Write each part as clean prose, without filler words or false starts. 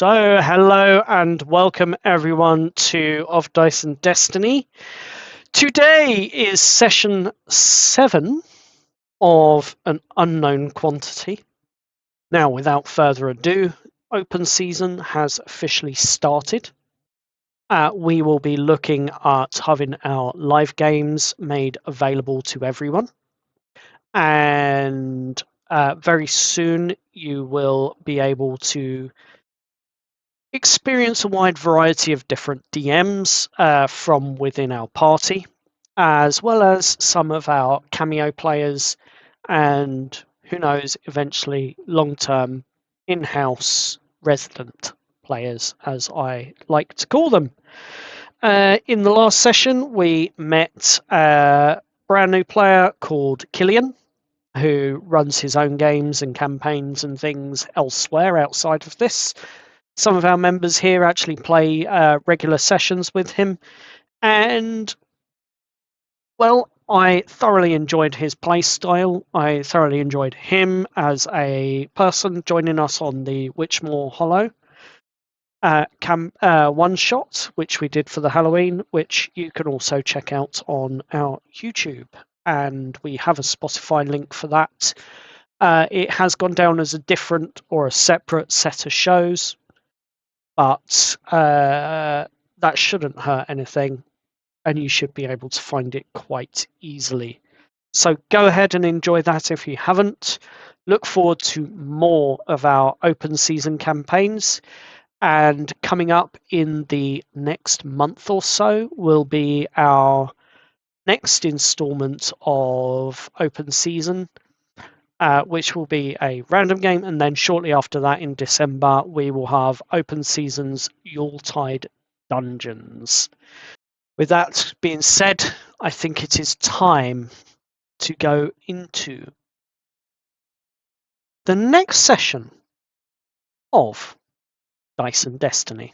So, hello and welcome everyone to Of Dice and Destiny. Today is session 7 of an unknown quantity. Now, without further ado, open season has officially started. We will be looking at having our live games made available to everyone. And very soon you will be able to experience a wide variety of different DMs from within our party, as well as some of our cameo players, and who knows, eventually long-term in-house resident players, as I like to call them. In the last session, we met a brand new player called Killian, who runs his own games and campaigns and things elsewhere outside of this. Some of our members here actually play regular sessions with him, and well, I thoroughly enjoyed his play style. I thoroughly enjoyed him as a person joining us on the Witchmore Hollow one shot, which we did for the Halloween, which you can also check out on our YouTube, and we have a Spotify link for that. It has gone down as a different or a separate set of shows, but that shouldn't hurt anything, and you should be able to find it quite easily. So go ahead and enjoy that if you haven't. Look forward to more of our open season campaigns, and coming up in the next month or so will be our next installment of open season, which will be a random game, and then shortly after that in December we will have open season's Yuletide Dungeons. With that being said, I think it is time to go into the next session of Dice and Destiny.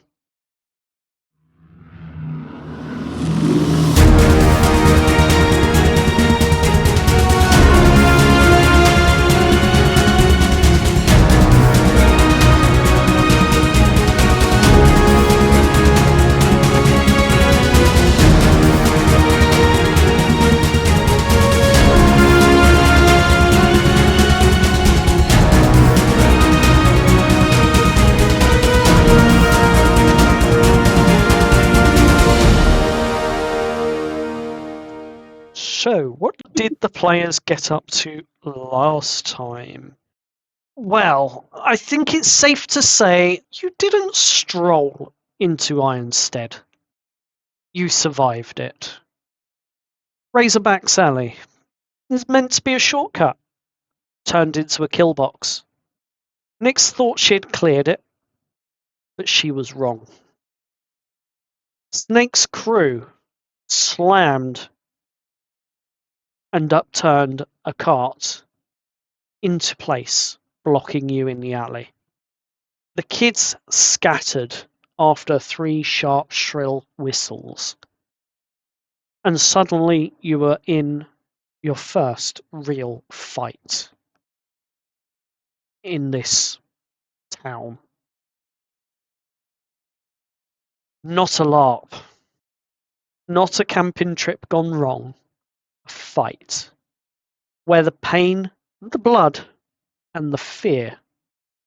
So, what did the players get up to last time? Well, I think it's safe to say you didn't stroll into Ironstead. You survived it. Razorback's Alley is meant to be a shortcut, turned into a kill box. Nyx thought she'd cleared it, but she was wrong. Snake's crew slammed and upturned a cart into place, blocking you in the alley. The kids scattered after 3 sharp, shrill whistles, and suddenly you were in your first real fight in this town. Not a LARP, not a camping trip gone wrong, a fight where the pain, the blood, and the fear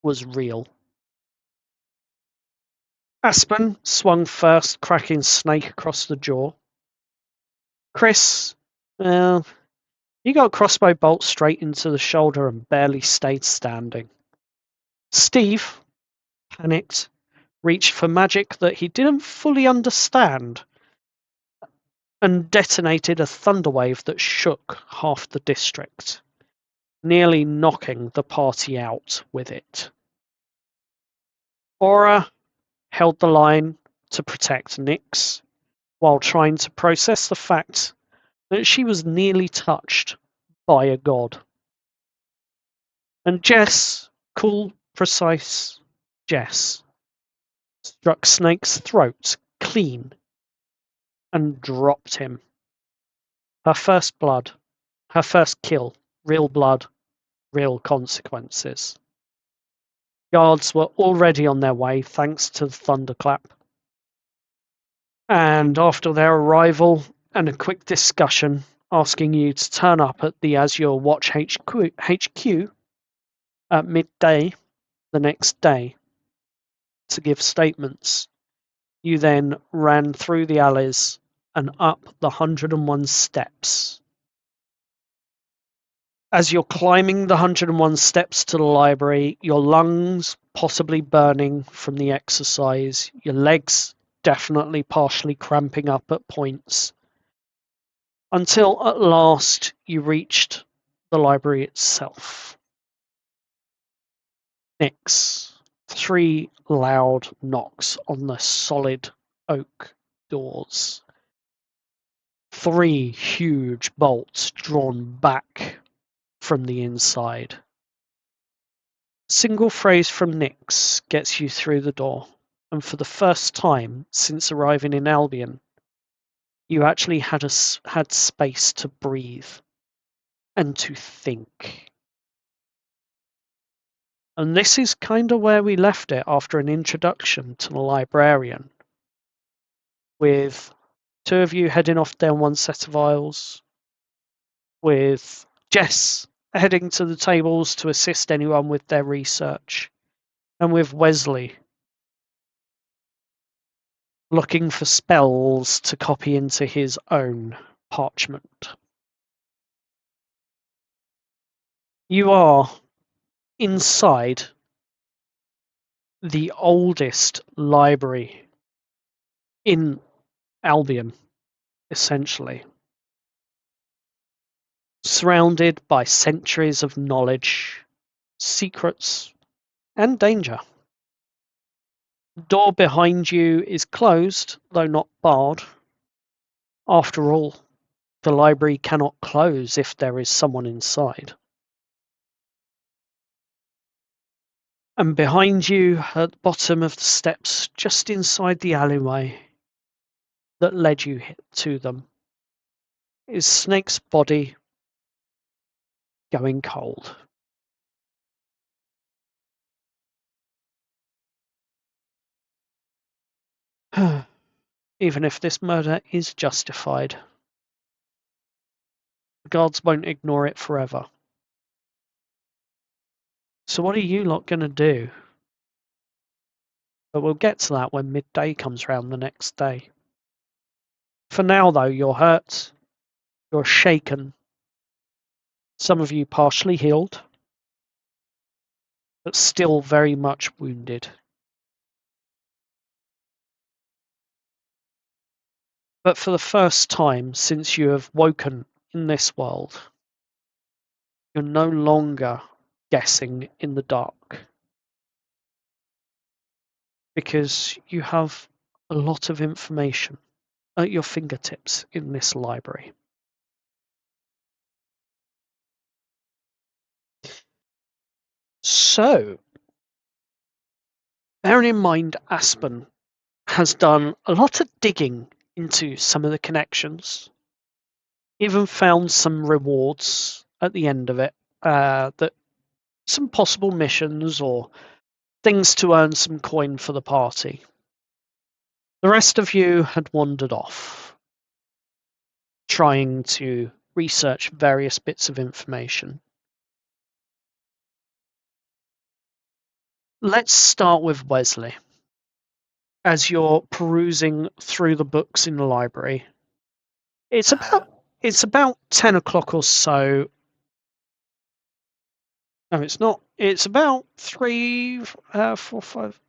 was real. Aspen swung first, cracking Snake across the jaw. Chris, well, he got a crossbow bolt straight into the shoulder and barely stayed standing. Steve, panicked, reached for magic that he didn't fully understand and detonated a thunderwave that shook half the district, nearly knocking the party out with it. Aura held the line to protect Nyx, while trying to process the fact that she was nearly touched by a god. And Jess, cool, precise Jess, struck Snake's throat clean and dropped him. Her first blood, her first kill, real blood, real consequences. Guards were already on their way thanks to the thunderclap. And after their arrival and a quick discussion asking you to turn up at the Azure Watch HQ at midday the next day to give statements, you then ran through the alleys and up the 101 steps. As you're climbing the 101 steps to the library, your lungs possibly burning from the exercise, your legs definitely partially cramping up at points, until at last you reached the library itself. Next, 3 loud knocks on the solid oak doors. 3 huge bolts drawn back from the inside. Single phrase from Nyx gets you through the door, and for the first time since arriving in Albion, you actually had space to breathe and to think. And this is kind of where we left it after an introduction to the librarian, with 2 of you heading off down one set of aisles, with Jess heading to the tables to assist anyone with their research, and with Wesley looking for spells to copy into his own parchment. You are inside the oldest library in Albion, essentially. Surrounded by centuries of knowledge, secrets, and danger. The door behind you is closed, though not barred. After all, the library cannot close if there is someone inside. And behind you, at the bottom of the steps, just inside the alleyway that led you to them, is Snake's body going cold. Even if this murder is justified, the guards won't ignore it forever. So what are you lot going to do? But we'll get to that when midday comes round the next day. For now, though, you're hurt, you're shaken, some of you partially healed, but still very much wounded. But for the first time since you have woken in this world, you're no longer guessing in the dark. Because you have a lot of information at your fingertips in this library. So, bearing in mind Aspen has done a lot of digging into some of the connections, even found some rewards at the end of it, that some possible missions or things to earn some coin for the party. The rest of you had wandered off, trying to research various bits of information. Let's start with Wesley. As you're perusing through the books in the library, it's about 10 o'clock or so. No, it's not. It's about 3, 4, 5.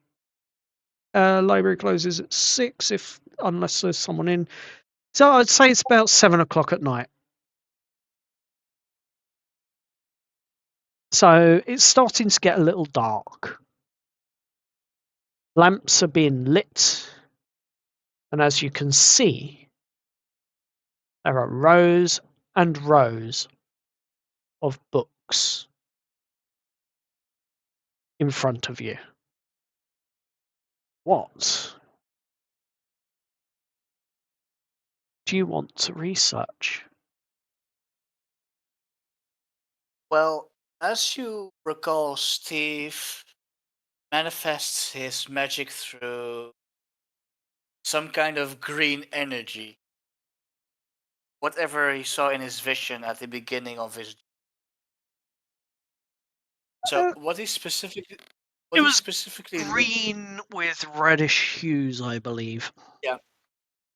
Library closes at 6, unless there's someone in. So I'd say it's about 7 o'clock at night. So it's starting to get a little dark. Lamps are being lit, and as you can see, there are rows and rows of books in front of you. What do you want to research? Well, as you recall, Steve, manifests his magic through some kind of green energy. Whatever he saw in his vision at the beginning of his. So Uh, what he specifically, it what he was specifically looked. green with reddish hues, I believe. Yeah,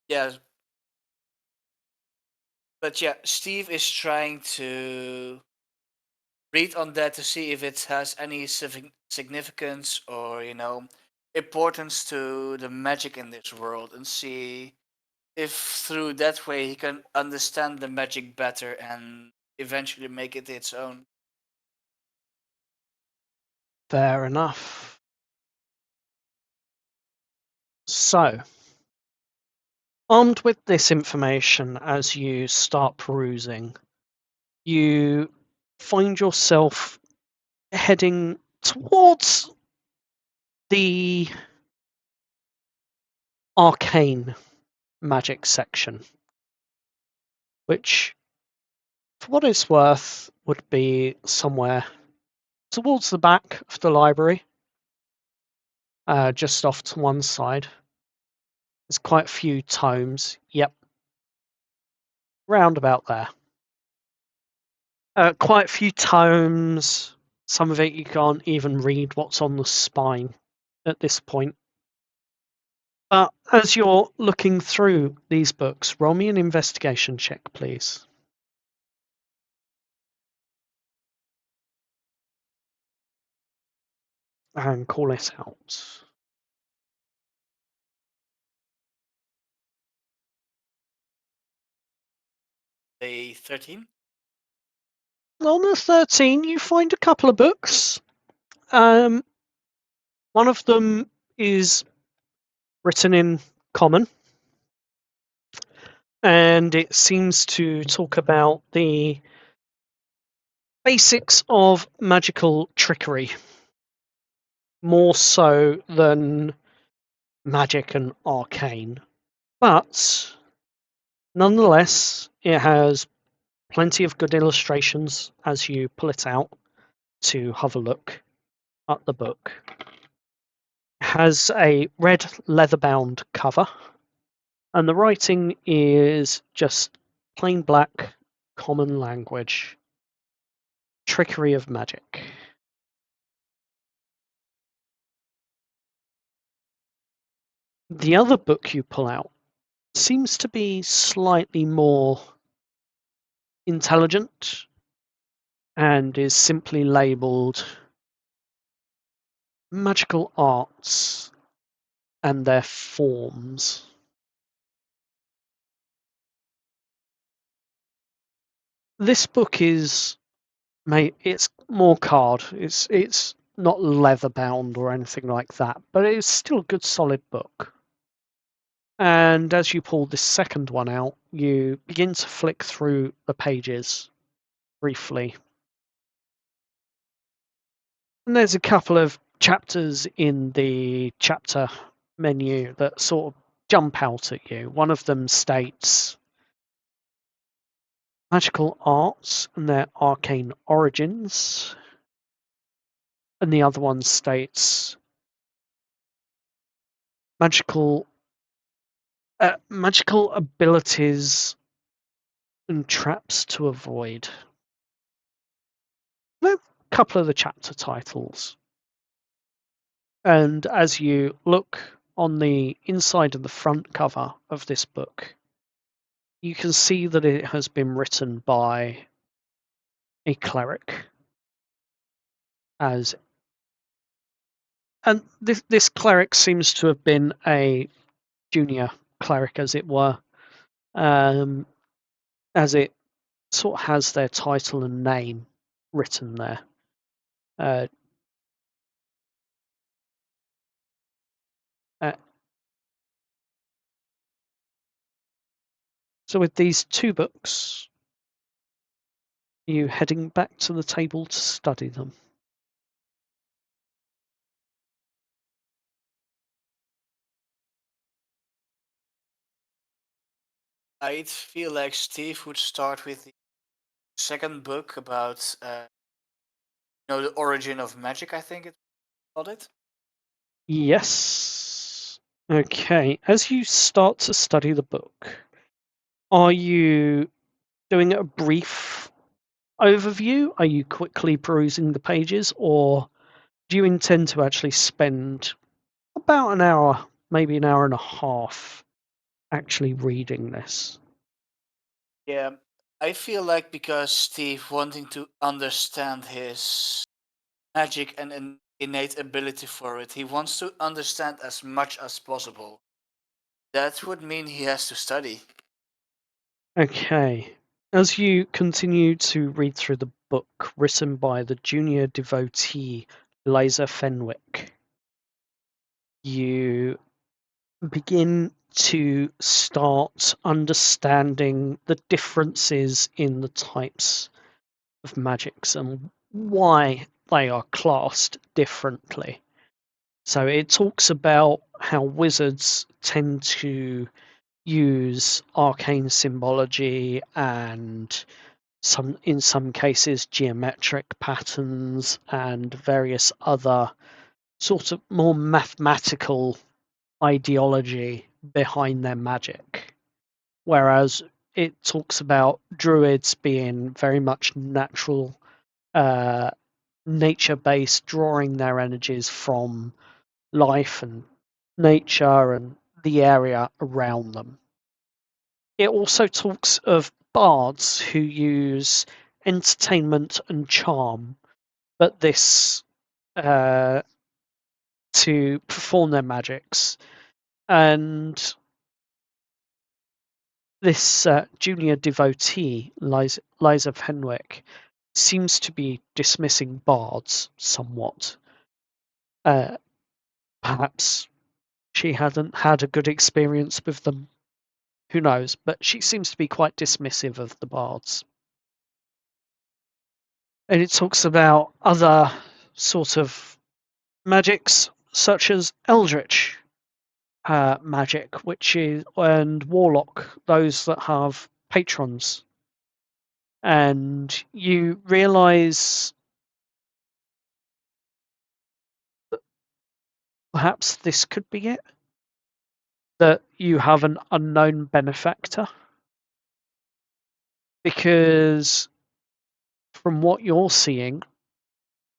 yeah, but yeah, Steve is trying to read on that to see if it has any significance or importance to the magic in this world, and see if through that way he can understand the magic better and eventually make it its own. Fair enough. So, armed with this information as you start perusing, you find yourself heading towards the arcane magic section, which, for what it's worth, would be somewhere towards the back of the library, just off to one side. There's quite a few tomes. Yep, round about there. Quite a few tomes. Some of it you can't even read what's on the spine at this point. But as you're looking through these books, roll me an investigation check, please. And call it out. A 13. On the 13, you find a couple of books. One of them is written in common, and it seems to talk about the basics of magical trickery, more so than magic and arcane. But nonetheless, it has plenty of good illustrations as you pull it out to have a look at the book. It has a red leather-bound cover, and the writing is just plain black, common language. Trickery of magic. The other book you pull out seems to be slightly more intelligent and is simply labeled Magical Arts and Their Forms. This book is, mate, it's more card. It's not leather bound or anything like that, but it's still a good solid book. And as you pull this second one out, you begin to flick through the pages briefly. And there's a couple of chapters in the chapter menu that sort of jump out at you. One of them states magical arts and their arcane origins. And the other one states magical magical abilities and traps to avoid. A couple of the chapter titles. And as you look on the inside of the front cover of this book, you can see that it has been written by a cleric. And this cleric seems to have been a junior cleric, as it were, as it sort of has their title and name written there. Uh, uh, so with these two books, you heading back to the table to study them. I'd feel like Steve would start with the second book about the origin of magic. I think it's called it. Yes. Okay. As you start to study the book, are you doing a brief overview? Are you quickly perusing the pages, or do you intend to actually spend about an hour, maybe an hour and a half, actually reading this? Yeah, I feel like because Steve wanting to understand his magic and an innate ability for it, he wants to understand as much as possible. That would mean he has to study. Okay. As you continue to read through the book written by the junior devotee Liza Fenwick, you begin to start understanding the differences in the types of magics and why they are classed differently. So it talks about how wizards tend to use arcane symbology and in some cases geometric patterns and various other sort of more mathematical ideology behind their magic. Whereas it talks about druids being very much natural, nature based, drawing their energies from life and nature and the area around them. It also talks of bards who use entertainment and charm, but this to perform their magics. And this junior devotee, Liza Fenwick, seems to be dismissing bards somewhat. Perhaps she hadn't had a good experience with them. Who knows? But she seems to be quite dismissive of the bards. And it talks about other sort of magics, such as eldritch magic, which is and warlock, those that have patrons. And you realize that perhaps this could be it, that you have an unknown benefactor, because from what you're seeing,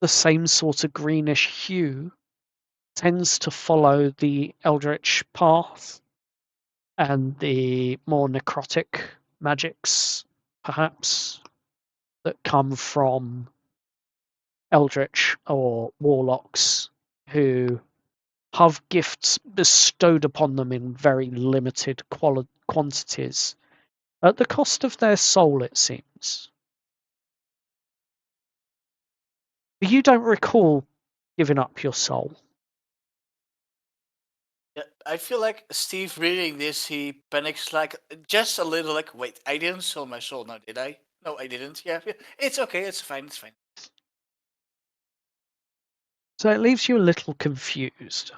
the same sort of greenish hue tends to follow the eldritch path and the more necrotic magics, perhaps, that come from eldritch or warlocks who have gifts bestowed upon them in very limited quantities at the cost of their soul, it seems. But you don't recall giving up your soul. Yeah, I feel like Steve reading this, he panics like just a little, like, wait, I didn't sell my soul now, did I? No, I didn't. Yeah, it's okay, it's fine, it's fine. So it leaves you a little confused.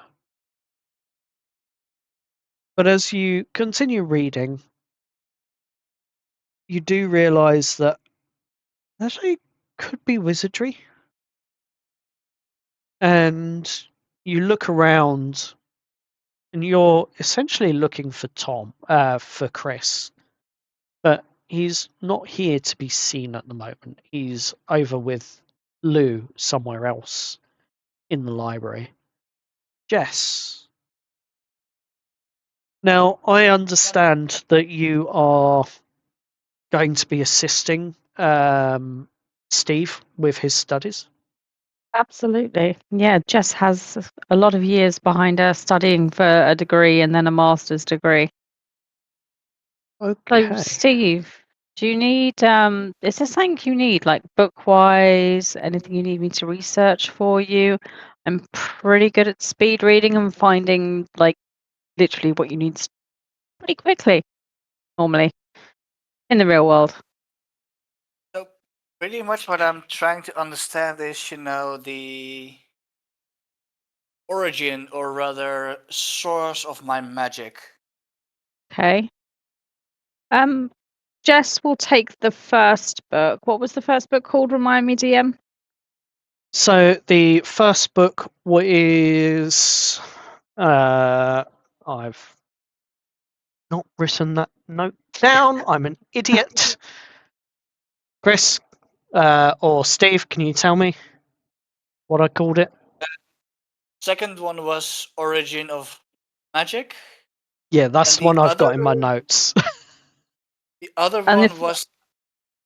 But as you continue reading, you do realize that actually could be wizardry. And you look around and you're essentially looking for for Chris, but he's not here to be seen at the moment. He's over with Lou somewhere else in the library. Jess. Now, I understand that you are going to be assisting Steve with his studies. Absolutely. Yeah, Jess has a lot of years behind her studying for a degree and then a master's degree. So, Okay. Steve, do you need, is there something you need, like book-wise, anything you need me to research for you? I'm pretty good at speed reading and finding, like, literally what you need pretty quickly, normally, in the real world. So, pretty much what I'm trying to understand is, the origin, or rather, source of my magic. Okay. Jess will take the first book. What was the first book called? Remind me, DM. So the first book is I've not written that note down. I'm an idiot. Chris or Steve, can you tell me what I called it? Second one was Origin of Magic. Yeah, that's And the one the I've other got in my notes. the other And one if was,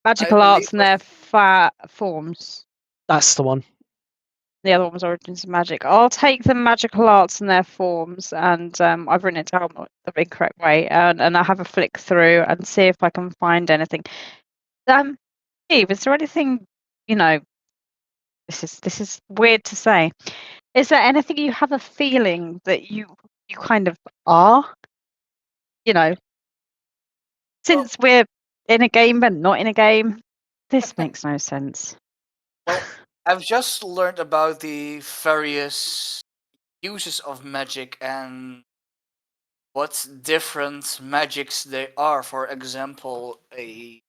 I magical believe, arts and their forms. That's the one. The other one was Origins of Magic. I'll take the magical arts and their forms, and I've written it down the incorrect way, and I have a flick through and see if I can find anything. Steve, is there anything, you know, this is weird to say. Is there anything you have a feeling that you kind of are? You know, since we're in a game but not in a game, this makes no sense. well, I've just learned about the various uses of magic and what different magics they are. For example, a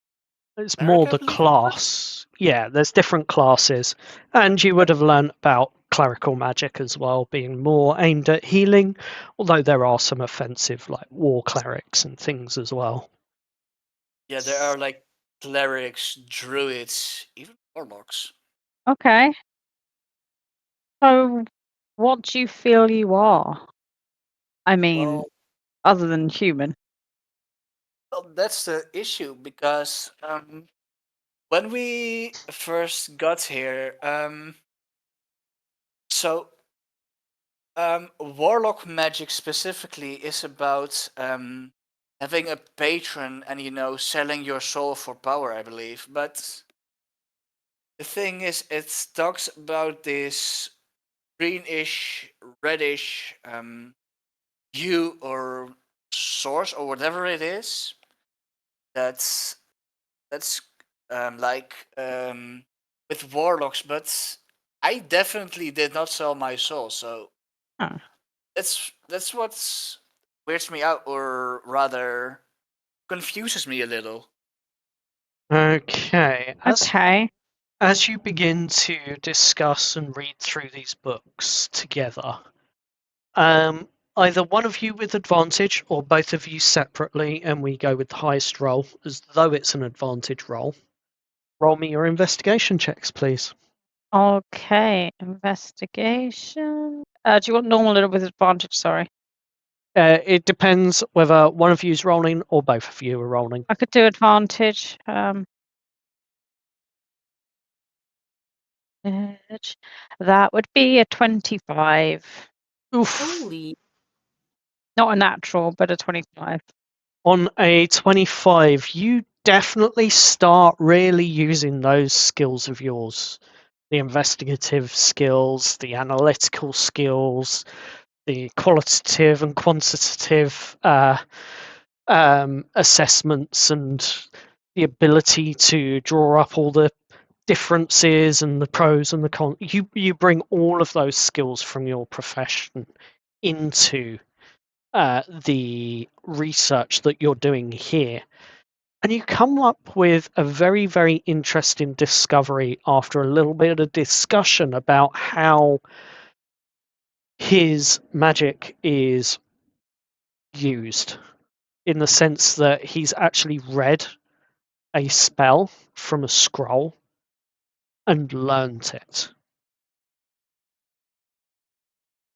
It's cleric, more I the believe it was. class. Yeah, there's different classes. And you would have learnt about clerical magic as well, being more aimed at healing, although there are some offensive, like war clerics and things as well. Yeah, there are like clerics, druids, even warlocks. Okay. So, what do you feel you are? I mean, Well, other than human. that's the issue because when we first got here, so warlock magic specifically is about having a patron and selling your soul for power, I believe. But the thing is, it talks about this greenish, reddish hue or source or whatever it is. That's like with warlocks, but I definitely did not sell my soul, so Oh, that's what weirds me out, or rather confuses me a little. Okay, okay. as you begin to discuss and read through these books together, either one of you with advantage or both of you separately, and we go with the highest roll as though it's an advantage roll. Roll me your investigation checks, please. Okay. Investigation. Do you want normal or with advantage? Sorry. It depends whether one of you is rolling or both of you are rolling. I could do advantage. That would be a 25. Oof. Holy! Not a natural, but a 25. On a 25, you definitely start really using those skills of yours. The investigative skills, the analytical skills, the qualitative and quantitative assessments, and the ability to draw up all the differences and the pros and the cons. You bring all of those skills from your profession into the research that you're doing here. And you come up with a very, very interesting discovery after a little bit of discussion about how his magic is used, in the sense that he's actually read a spell from a scroll and learnt it.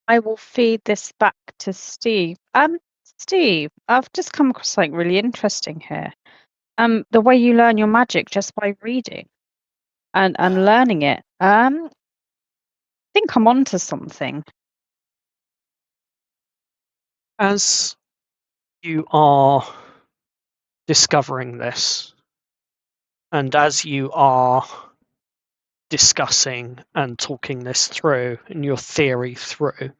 I will feed this back to Steve. Steve, I've just come across something really interesting here. The way you learn your magic just by reading and learning it. I think I'm onto something. As you are discovering this, and as you are discussing and talking this through and your theory through,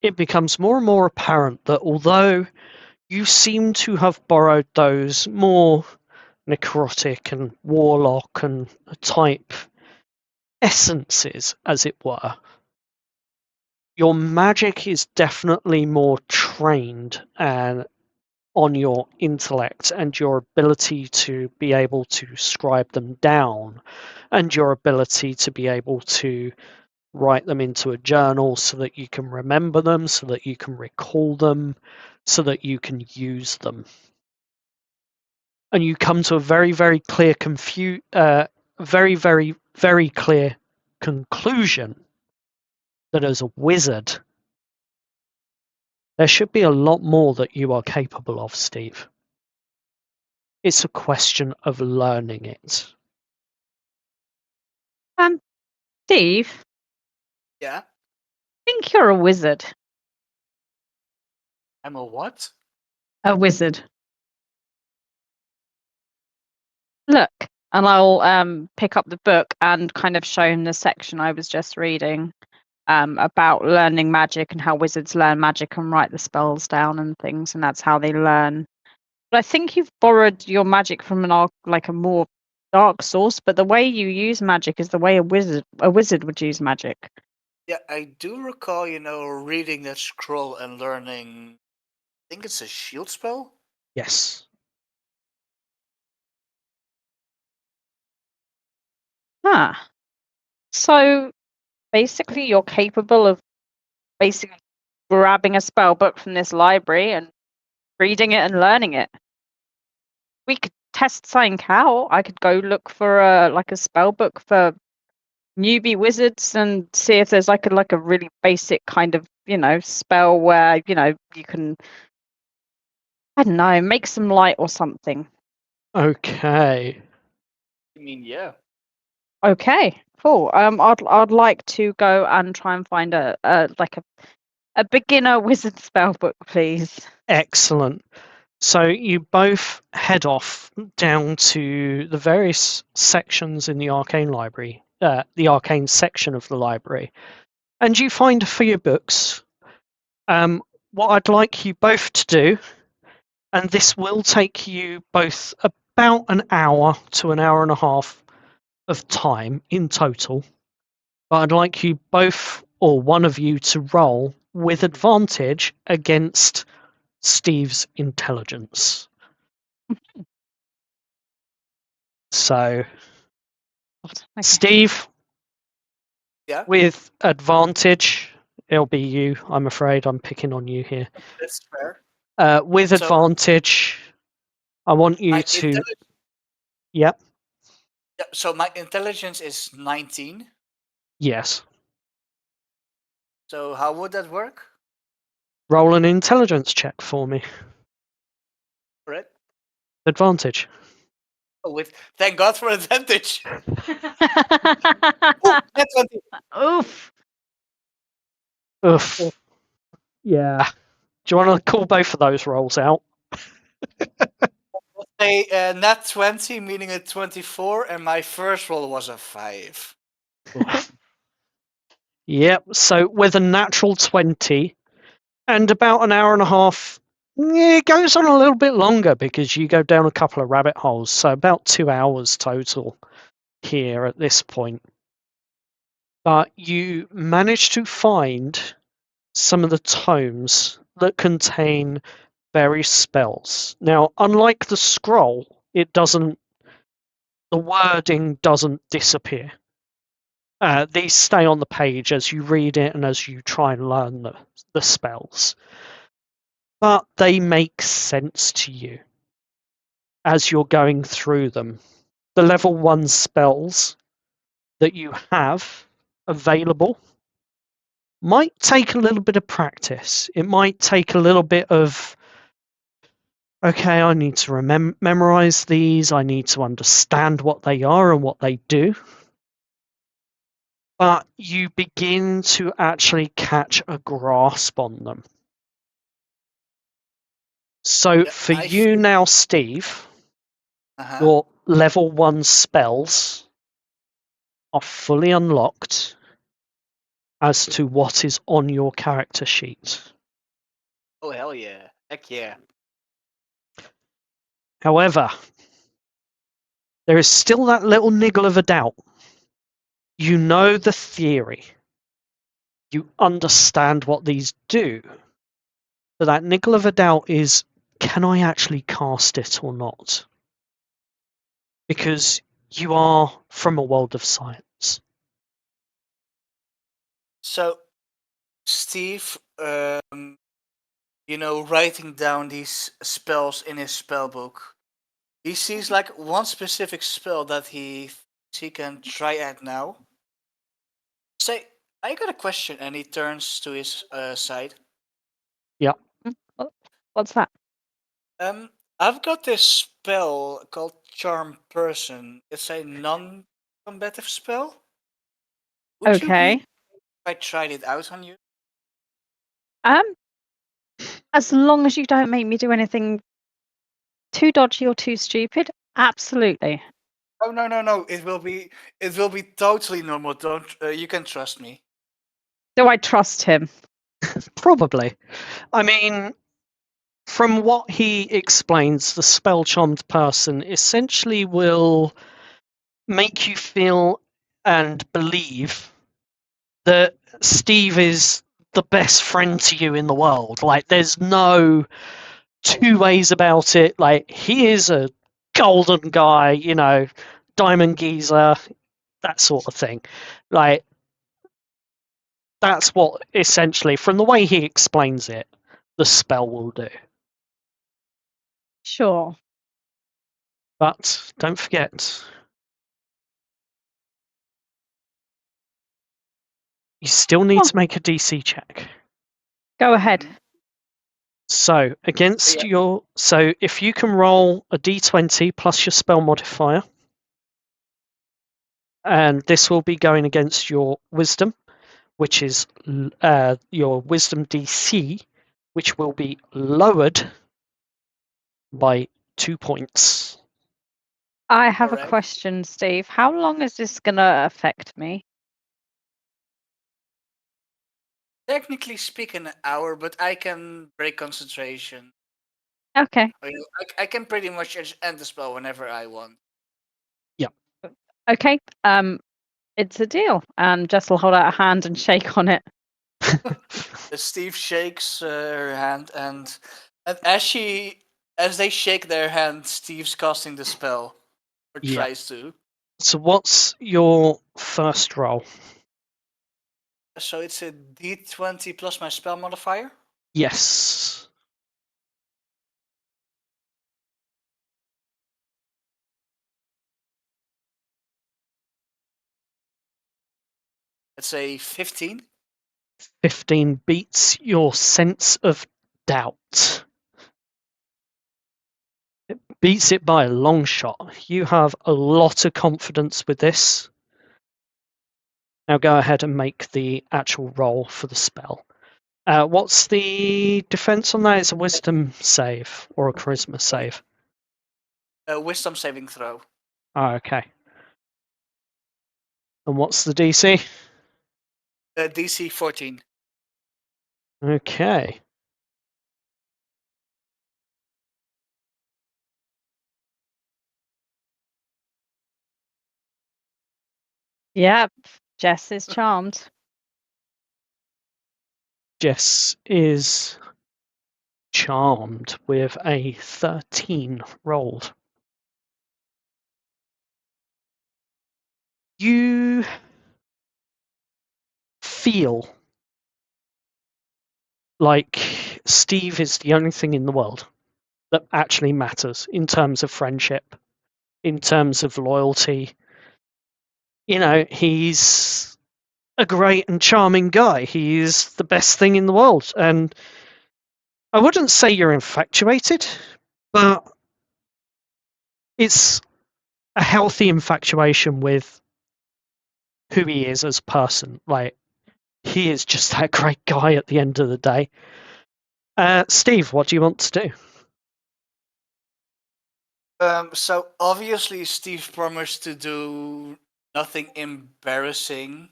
it becomes more and more apparent that although you seem to have borrowed those more necrotic and warlock and type essences, as it were, your magic is definitely more trained and on your intellect and your ability to be able to scribe them down and your ability to be able to write them into a journal so that you can remember them, so that you can recall them, so that you can use them. And you come to a very, very clear very, very, very clear conclusion that as a wizard, there should be a lot more that you are capable of, Steve. It's a question of learning it. Steve, Yeah? I think you're a wizard. I'm a what? A wizard. Look, and I'll pick up the book and kind of show him the section I was just reading about learning magic and how wizards learn magic and write the spells down and things, and that's how they learn. But I think you've borrowed your magic from a more dark source, but the way you use magic is the way a wizard would use magic. Yeah, I do recall, reading that scroll and learning. I think it's a shield spell. Yes. Ah. So basically you're capable of basically grabbing a spell book from this library and reading it and learning it. We could test something out. I could go look for a spell book for newbie wizards and see if there's like a really basic kind of spell where you can, I don't know, make some light or something. Okay. I mean, yeah. Okay, cool. I'd like to go and try and find a beginner wizard spell book, please. Excellent. So you both head off down to the various sections in the arcane library, the arcane section of the library, and you find a few books. What I'd like you both to do, and this will take you both about an hour to an hour and a half of time in total, but I'd like you both or one of you to roll with advantage against Steve's intelligence. So, Okay. Steve, Yeah, with advantage, it'll be you. I'm afraid I'm picking on you here. that's fair. With So- advantage, I want you My to. Yep. Yeah, so my intelligence is 19. Yes. So how would that work? Roll an intelligence check for me. Right? Advantage. Oh, thank God for advantage. Oh, that's 20. Oof. Oof. Yeah. Do you want to call both of those rolls out? A nat 20, meaning a 24, and my first roll was a 5. Yep. So with a natural 20 and about an hour and a half, it goes on a little bit longer because you go down a couple of rabbit holes. So about 2 hours total here at this point. But you manage to find some of the tomes that contain various spells. Now, unlike the scroll, the wording doesn't disappear. These stay on the page as you read it and as you try and learn the spells. But they make sense to you as you're going through them. The level 1 spells that you have available might take a little bit of practice. It might take a little bit of, okay, I need to memorize these. I need to understand what they are and what they do. But you begin to actually catch a grasp on them. So for you now, Steve, your level 1 spells are fully unlocked as to what is on your character sheet. Oh, hell yeah. Heck yeah. However, there is still that little niggle of a doubt. You know the theory. You understand what these do. But that niggle of a doubt is, can I actually cast it or not? Because you are from a world of science. So, Steve, writing down these spells in his spell book, he sees like one specific spell that he thinks he can try at now. Say, I got a question, and he turns to his side. What's that? I've got this spell called Charm Person. It's a non-combative spell. Would you be Okay. if I tried it out on you? As long as you don't make me do anything too dodgy or too stupid, absolutely. Oh no! It will be totally normal. Don't you can trust me. Do I trust him? Probably. I mean, from what he explains, the spell charmed person essentially will make you feel and believe that Steve is the best friend to you in the world. Like, there's no two ways about it. Like, he is a golden guy, diamond geezer, that sort of thing. Like, that's what essentially, from the way he explains it, the spell will do. Sure. But don't forget, you still need to make a DC check. Go ahead. Mhm. So against Yeah. so if you can roll a D20 plus your spell modifier, and this will be going against your wisdom, which is your wisdom DC, which will be lowered by 2 points. I have a Correct. question, Steve. How long is this going to affect me? Technically speaking, an hour, but I can break concentration. Okay. I can pretty much just end the spell whenever I want. Okay. It's a deal. And Jess will hold out a hand and shake on it. Steve shakes her hand, and as they shake their hand, Steve's casting the spell, or Yeah. tries to. So what's your first roll? So it's a D20 plus my spell modifier. Yes. It's a 15. 15 beats your sense of doubt. It beats it by a long shot. You have a lot of confidence with this. Now go ahead and make the actual roll for the spell. What's the defense on that? It's a wisdom save or a charisma save? Wisdom saving throw. Oh, okay. And what's the DC? DC 14. Okay. Yep. Jess is charmed. Jess is charmed with a 13 rolled. You feel like Steve is the only thing in the world that actually matters in terms of friendship, in terms of loyalty. He's a great and charming guy. He's the best thing in the world. And I wouldn't say you're infatuated, but it's a healthy infatuation with who he is as a person. Like, he is just that great guy at the end of the day. Steve, what do you want to do? So obviously Steve promised to do nothing embarrassing.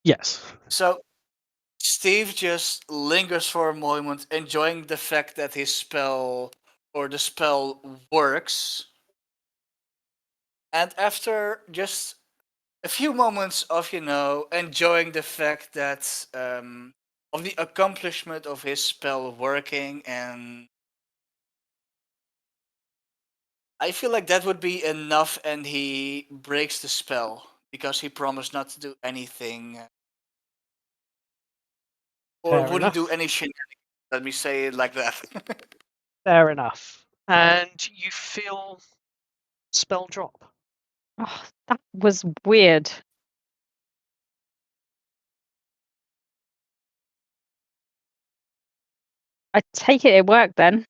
Yes. So Steve just lingers for a moment, enjoying the fact that his spell or the spell works. And after just a few moments of enjoying the fact that of the accomplishment of his spell working and I feel like that would be enough, and he breaks the spell because he promised not to do anything, or Fair wouldn't do enough. any shenanigans. Let me say it like that. Fair enough. And you feel spell drop. Oh, that was weird. I take it worked then.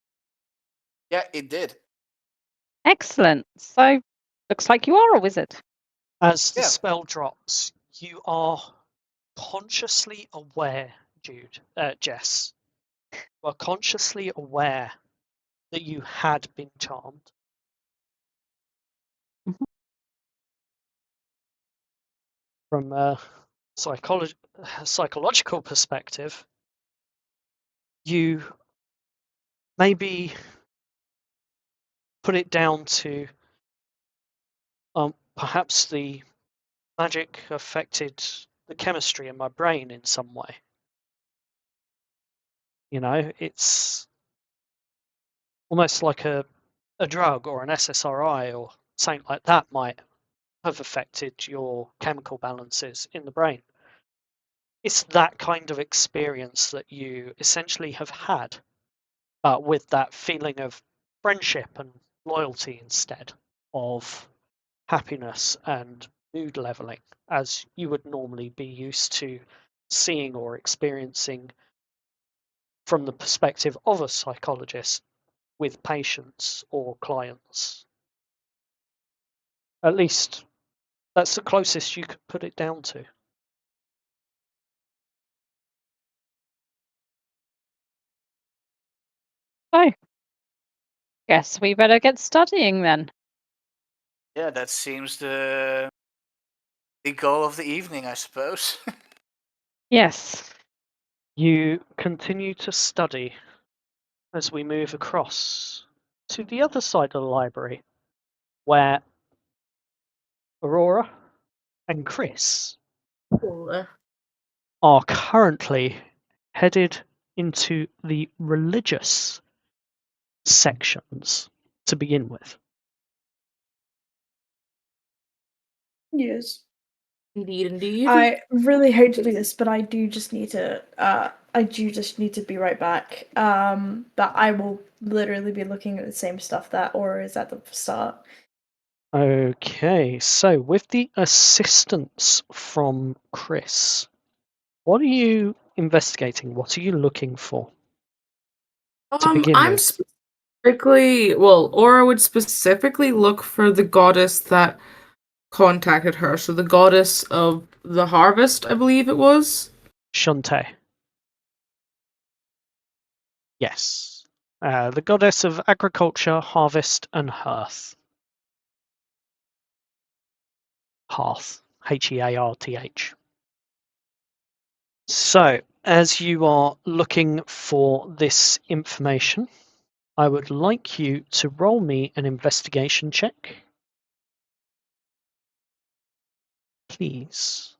Yeah, it did. Excellent. So, looks like you are a wizard. As the Yeah. spell drops, you are consciously aware, Jess. You are consciously aware that you had been charmed. Mhm. From a psychological perspective, you maybe put it down to perhaps the magic affected the chemistry in my brain in some way. You know, it's almost like a drug or an SSRI or something like that might have affected your chemical balances in the brain. It's that kind of experience that you essentially have had, with that feeling of friendship and loyalty instead of happiness and mood leveling, as you would normally be used to seeing or experiencing from the perspective of a psychologist with patients or clients. At least that's the closest you could put it down to. So, guess we better get studying then. Yeah, that seems the goal of the evening, I suppose. Yes. You continue to study as we move across to the other side of the library, where Aurora and Chris Cool. are currently headed into the religious sections to begin with. Yes. Indeed. I really hate to do this, but I do just need to be right back. But I will literally be looking at the same stuff that Aura is at the start. Okay, so with the assistance from Chris, what are you investigating? What are you looking for to begin I'm with? specifically, well, Aura would specifically look for the goddess that contacted her. So the goddess of the harvest, I believe it was. Shantae. Yes. The goddess of agriculture, harvest, and hearth. Hearth. Hearth. So, as you are looking for this information, I would like you to roll me an investigation check. Please.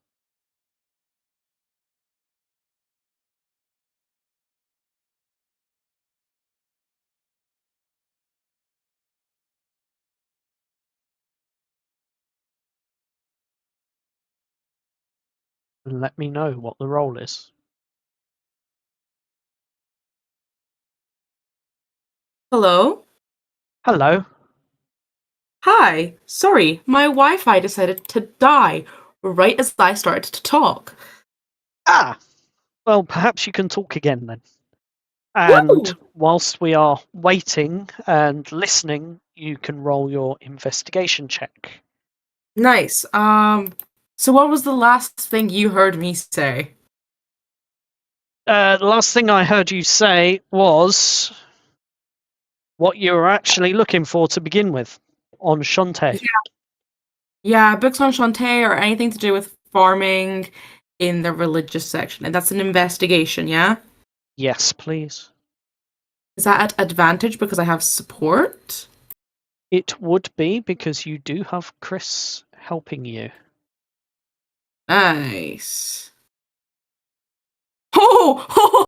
And let me know what the roll is. Hello? Hello. Hi. Sorry, my Wi-Fi decided to die right as I started to talk. Ah! Well, perhaps you can talk again then. And Woo! whilst we are waiting and listening, you can roll your investigation check. Nice. So what was the last thing you heard me say? The last thing I heard you say was what you were actually looking for to begin with on Shantae. Yeah, books on Shantae or anything to do with farming in the religious section. And that's an investigation, yeah? Yes, please. Is that at advantage because I have support? It would be because you do have Chris helping you. Nice. Oh, oh,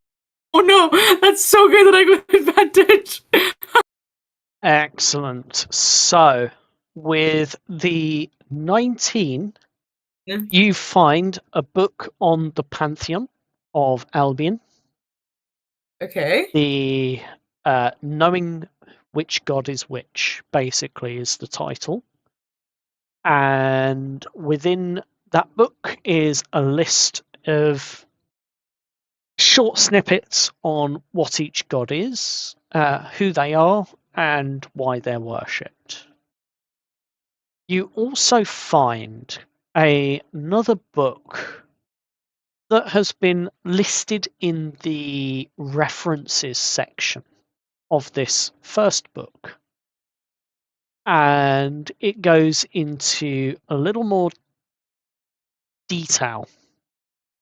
oh no, that's so good that I got advantage. Excellent. So, with the 19, Yeah. you find a book on the pantheon of Albion. Okay. The Knowing Which God is Which, basically, is the title. And within that book is a list of short snippets on what each god is, who they are, and why they're worshipped. You also find another book that has been listed in the references section of this first book. And it goes into a little more detail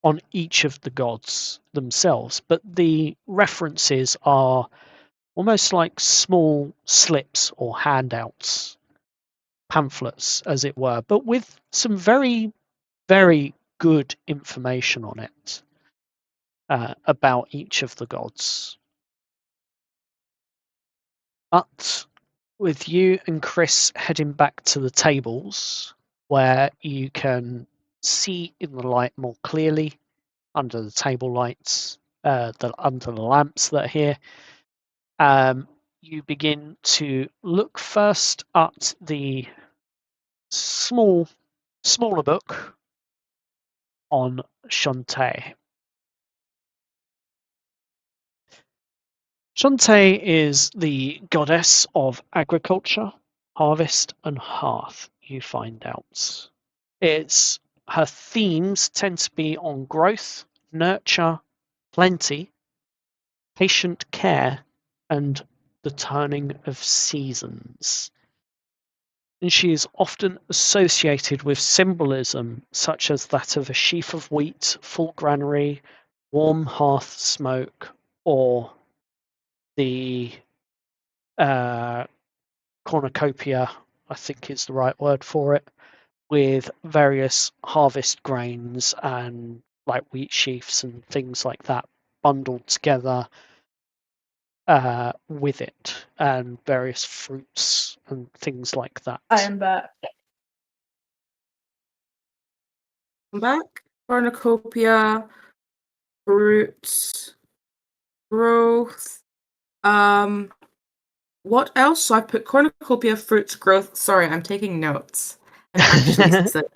on each of the gods themselves, but the references are almost like small slips or handouts, pamphlets, as it were, but with some very, very good information on it about each of the gods. But with you and Chris heading back to the tables, where you can see in the light more clearly under the table lights, under the lamps that are here, you begin to look first at the smaller book on Shantae. Shantae is the goddess of agriculture, harvest, and hearth, you find out. Her themes tend to be on growth, nurture, plenty, patient care, and the turning of seasons. And she is often associated with symbolism such as that of a sheaf of wheat, full granary, warm hearth smoke, or the cornucopia, I think is the right word for it, with various harvest grains and like wheat sheaves and things like that bundled together with it, and various fruits and things like that. I am back. I'm back. Cornucopia, fruits, growth. What else? So I put cornucopia, fruits, growth. Sorry, I'm taking notes. I'm actually sick.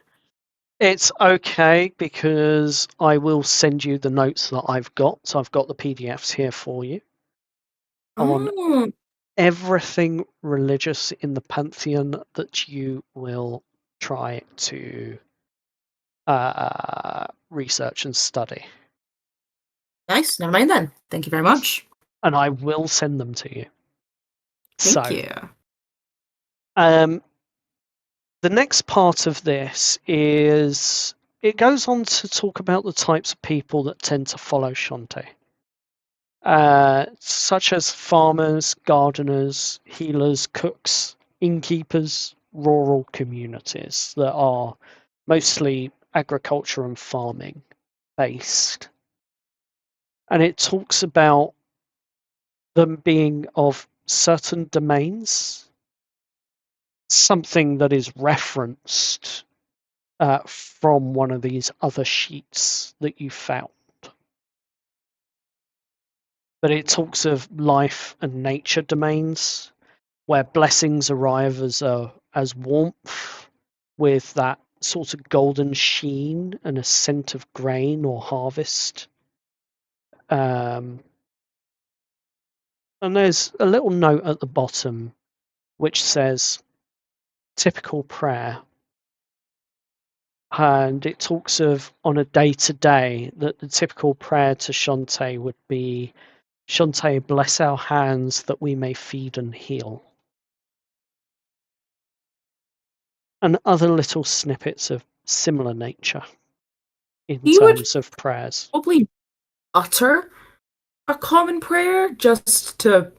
It's okay because I will send you the notes that I've got. So I've got the PDFs here for you on Oh, everything religious in the pantheon that you will try to research and study. nice. Never mind then. Thank you very much. And I will send them to you. Thank So, you. the next part of this is it goes on to talk about the types of people that tend to follow Shantae. Such as farmers, gardeners, healers, cooks, innkeepers, rural communities that are mostly agriculture and farming based. And it talks about them being of certain domains, something that is referenced from one of these other sheets that you found. But it talks of life and nature domains where blessings arrive as warmth with that sort of golden sheen and a scent of grain or harvest. And there's a little note at the bottom which says typical prayer. And it talks of on a day-to-day that the typical prayer to Shantae would be, Shantae, bless our hands that we may feed and heal. And other little snippets of similar nature in You would terms of prayers. probably utter a common prayer just to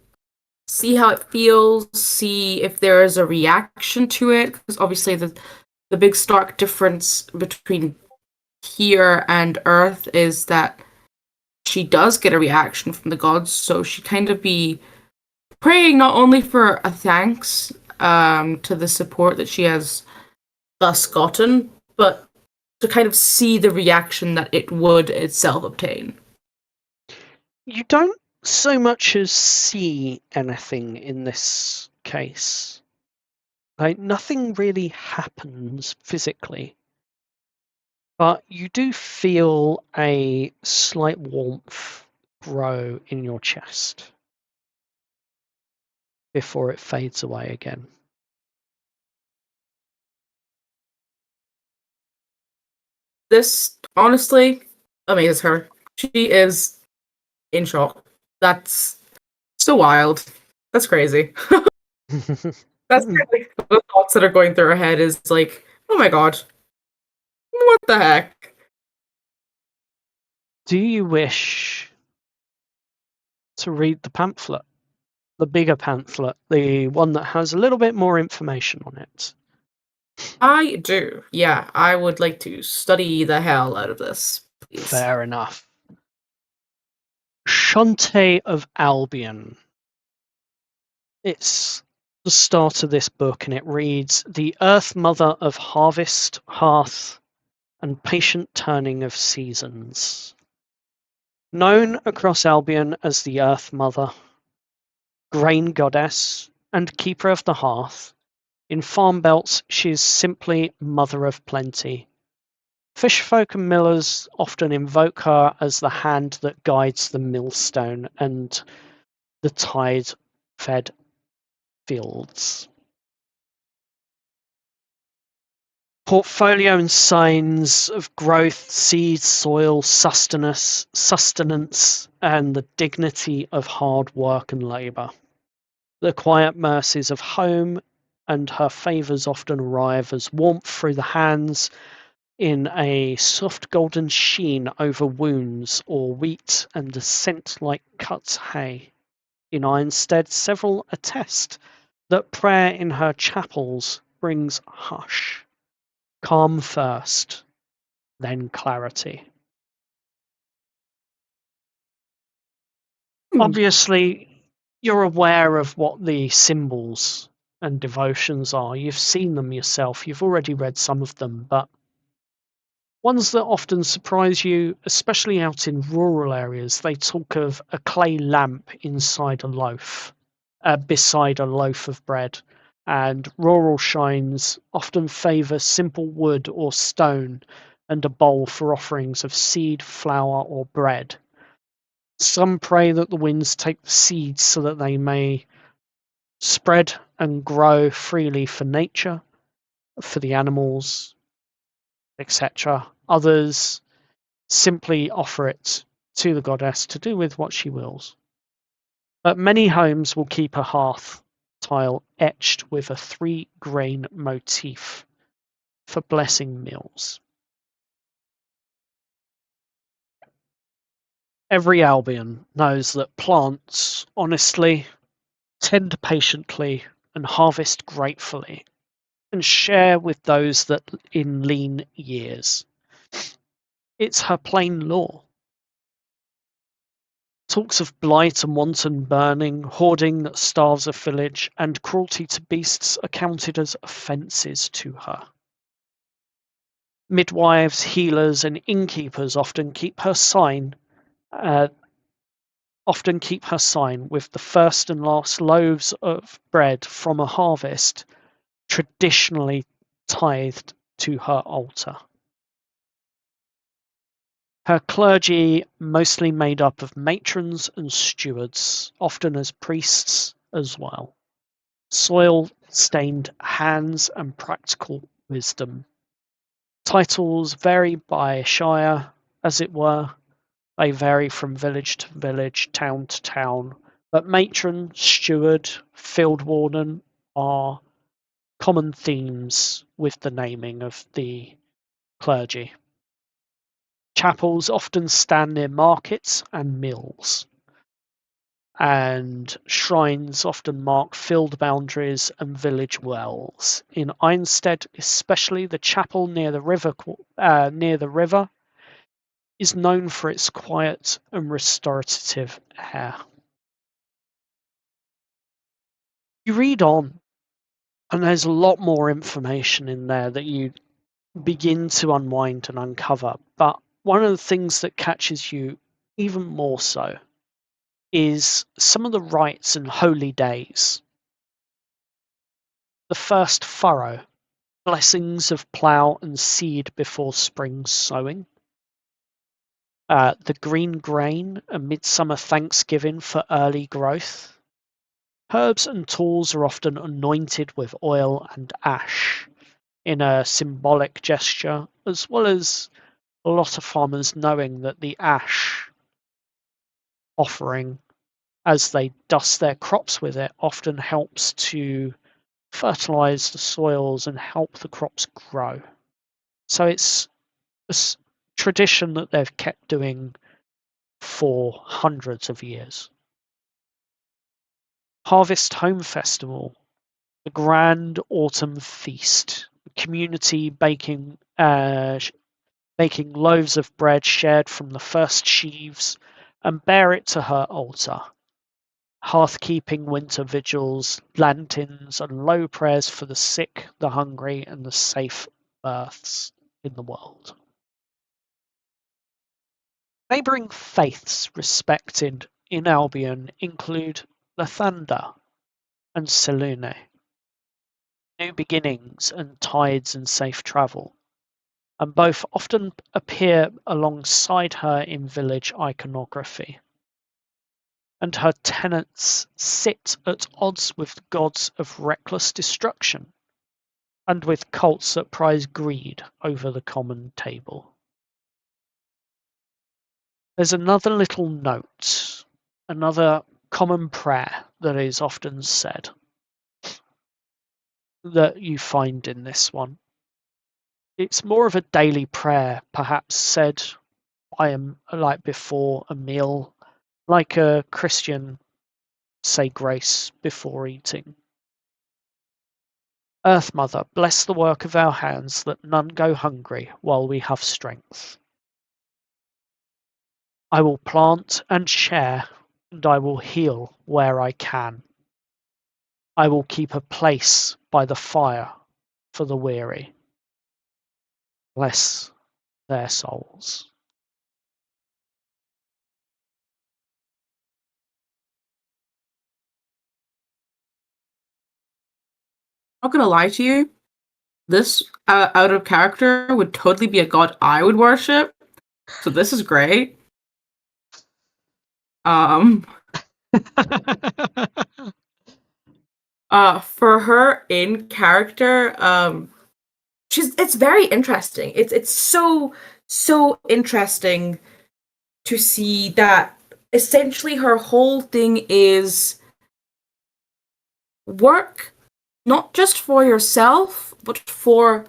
see how it feels, see if there is a reaction to it, because obviously the big stark difference between here and Earth is that she does get a reaction from the gods, so she'd kind of be praying not only for a thanks to the support that she has thus gotten, but to kind of see the reaction that it would itself obtain. You don't so much as see anything in this case. Like, nothing really happens physically, but you do feel a slight warmth grow in your chest before it fades away again. This honestly amazes her. She is in shock. That's so wild. That's crazy. That's kind of like the thoughts that are going through her head is like, oh my god, what the heck? Do you wish to read the pamphlet? The bigger pamphlet, the one that has a little bit more information on it. I do. Yeah, I would like to study the hell out of this, please. Fair enough. Shantae of Albion. It's the start of this book, and it reads, "The Earth Mother of harvest, hearth, and patient turning of seasons. Known across Albion as the Earth Mother, grain goddess, and keeper of the hearth, in farm belts she is simply Mother of Plenty. Fishfolk and millers often invoke her as the hand that guides the millstone and the tide-fed fields. Portfolio and signs of growth, seeds, soil, sustenance, and the dignity of hard work and labour. The quiet mercies of home and her favours often arrive as warmth through the hands in a soft golden sheen over wounds or wheat and a scent like cut hay. In Ironstead, several attest that prayer in her chapels brings hush. Calm first, then clarity." Obviously, you're aware of what the symbols and devotions are. You've seen them yourself. You've already read some of them, but ones that often surprise you, especially out in rural areas, they talk of a clay lamp inside a loaf, beside a loaf of bread. And rural shrines often favour simple wood or stone and a bowl for offerings of seed, flour, or bread. Some pray that the winds take the seeds so that they may spread and grow freely for nature, for the animals, etc. Others simply offer it to the goddess to do with what she wills. But many homes will keep a hearth tile etched with a 3-grain motif for blessing meals. Every Albion knows that plants honestly, tend patiently, and harvest gratefully, and share with those that in lean years. It's her plain law. Talks of blight and wanton burning, hoarding that starves a village, and cruelty to beasts are counted as offences to her. Midwives, healers, and innkeepers often keep her sign with the first and last loaves of bread from a harvest traditionally tithed to her altar. Her clergy mostly made up of matrons and stewards, often as priests as well. Soil-stained hands and practical wisdom. Titles vary by shire, as it were. They vary from village to village, town to town, but matron, steward, field warden are common themes with the naming of the clergy. Chapels often stand near markets and mills, and shrines often mark field boundaries and village wells. In Ironstead, especially, the chapel near the river is known for its quiet and restorative air. You read on, and there's a lot more information in there that you begin to unwind and uncover. But one of the things that catches you even more so is some of the rites and holy days. The first furrow, blessings of plough and seed before spring sowing. The green grain, a midsummer thanksgiving for early growth. Herbs and tools are often anointed with oil and ash in a symbolic gesture, as well as a lot of farmers knowing that the ash offering, as they dust their crops with it, often helps to fertilize the soils and help the crops grow. So it's a tradition that they've kept doing for hundreds of years. Harvest Home Festival, the grand autumn feast, community baking loaves of bread shared from the first sheaves and bear it to her altar. Hearth-keeping winter vigils, lanterns, and low prayers for the sick, the hungry, and the safe births in the world. Neighbouring faiths respected in Albion include Lathander and Selune, new beginnings and tides and safe travel, and both often appear alongside her in village iconography. And her tenets sit at odds with gods of reckless destruction, and with cults that prize greed over the common table. There's another little note, another common prayer that is often said that you find in this one. It's more of a daily prayer, perhaps said by like before a meal, like a Christian say grace before eating. Earth Mother, bless the work of our hands, that none go hungry while we have strength. I will plant and share, and I will heal where I can. I will keep a place by the fire for the weary. Bless their souls. Not gonna lie to you, this out of character would totally be a god I would worship. So this is great. For her in character, it's very interesting. It's so interesting to see that essentially her whole thing is work not just for yourself, but for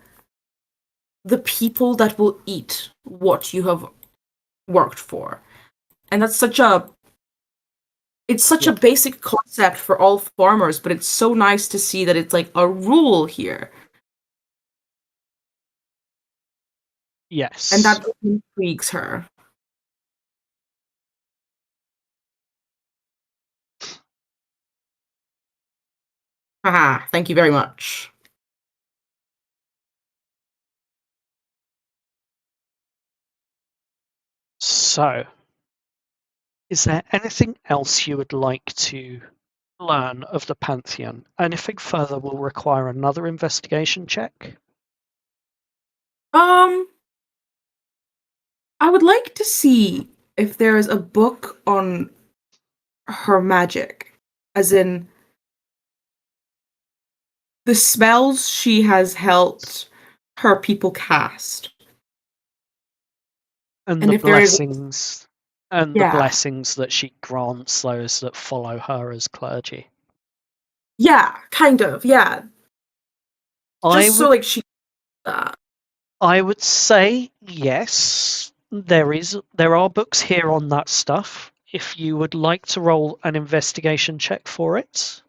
the people that will eat what you have worked for. And that's such a basic concept for all farmers, but it's so nice to see that it's like a rule here. Yes. And that intrigues her. Haha, thank you very much. So, is there anything else you would like to learn of the Pantheon? Anything further will require another investigation check. I would like to see if there is a book on her magic, as in the spells she has helped her people cast. And And the if there is- blessings and the blessings that she grants those that follow her as clergy. Yeah, kind of, yeah. She I would say yes. There are books here on that stuff. If you would like to roll an investigation check for it,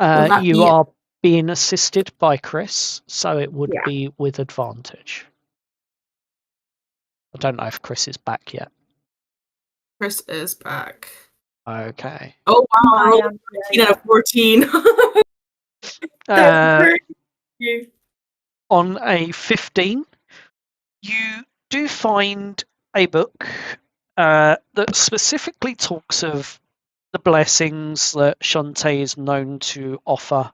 you are being assisted by Chris, so it would be with advantage. I don't know if Chris is back yet. Chris is back. Okay. Oh wow, I I rolled am. 13 out of 14. That's crazy. On a 15, you do find a book that specifically talks of the blessings that Shantae is known to offer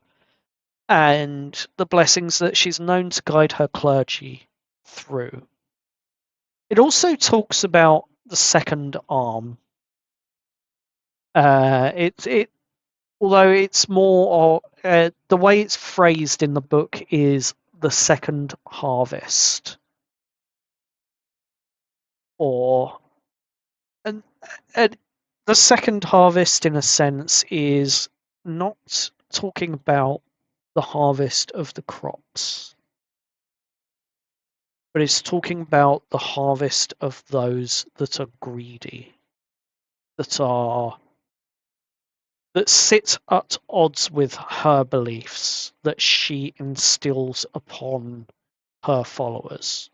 and the blessings that she's known to guide her clergy through. It also talks about the second arm. Although it's more the way it's phrased in the book is the second harvest, or and the second harvest in a sense is not talking about the harvest of the crops, but it's talking about the harvest of those that are greedy, that sit at odds with her beliefs that she instills upon her followers.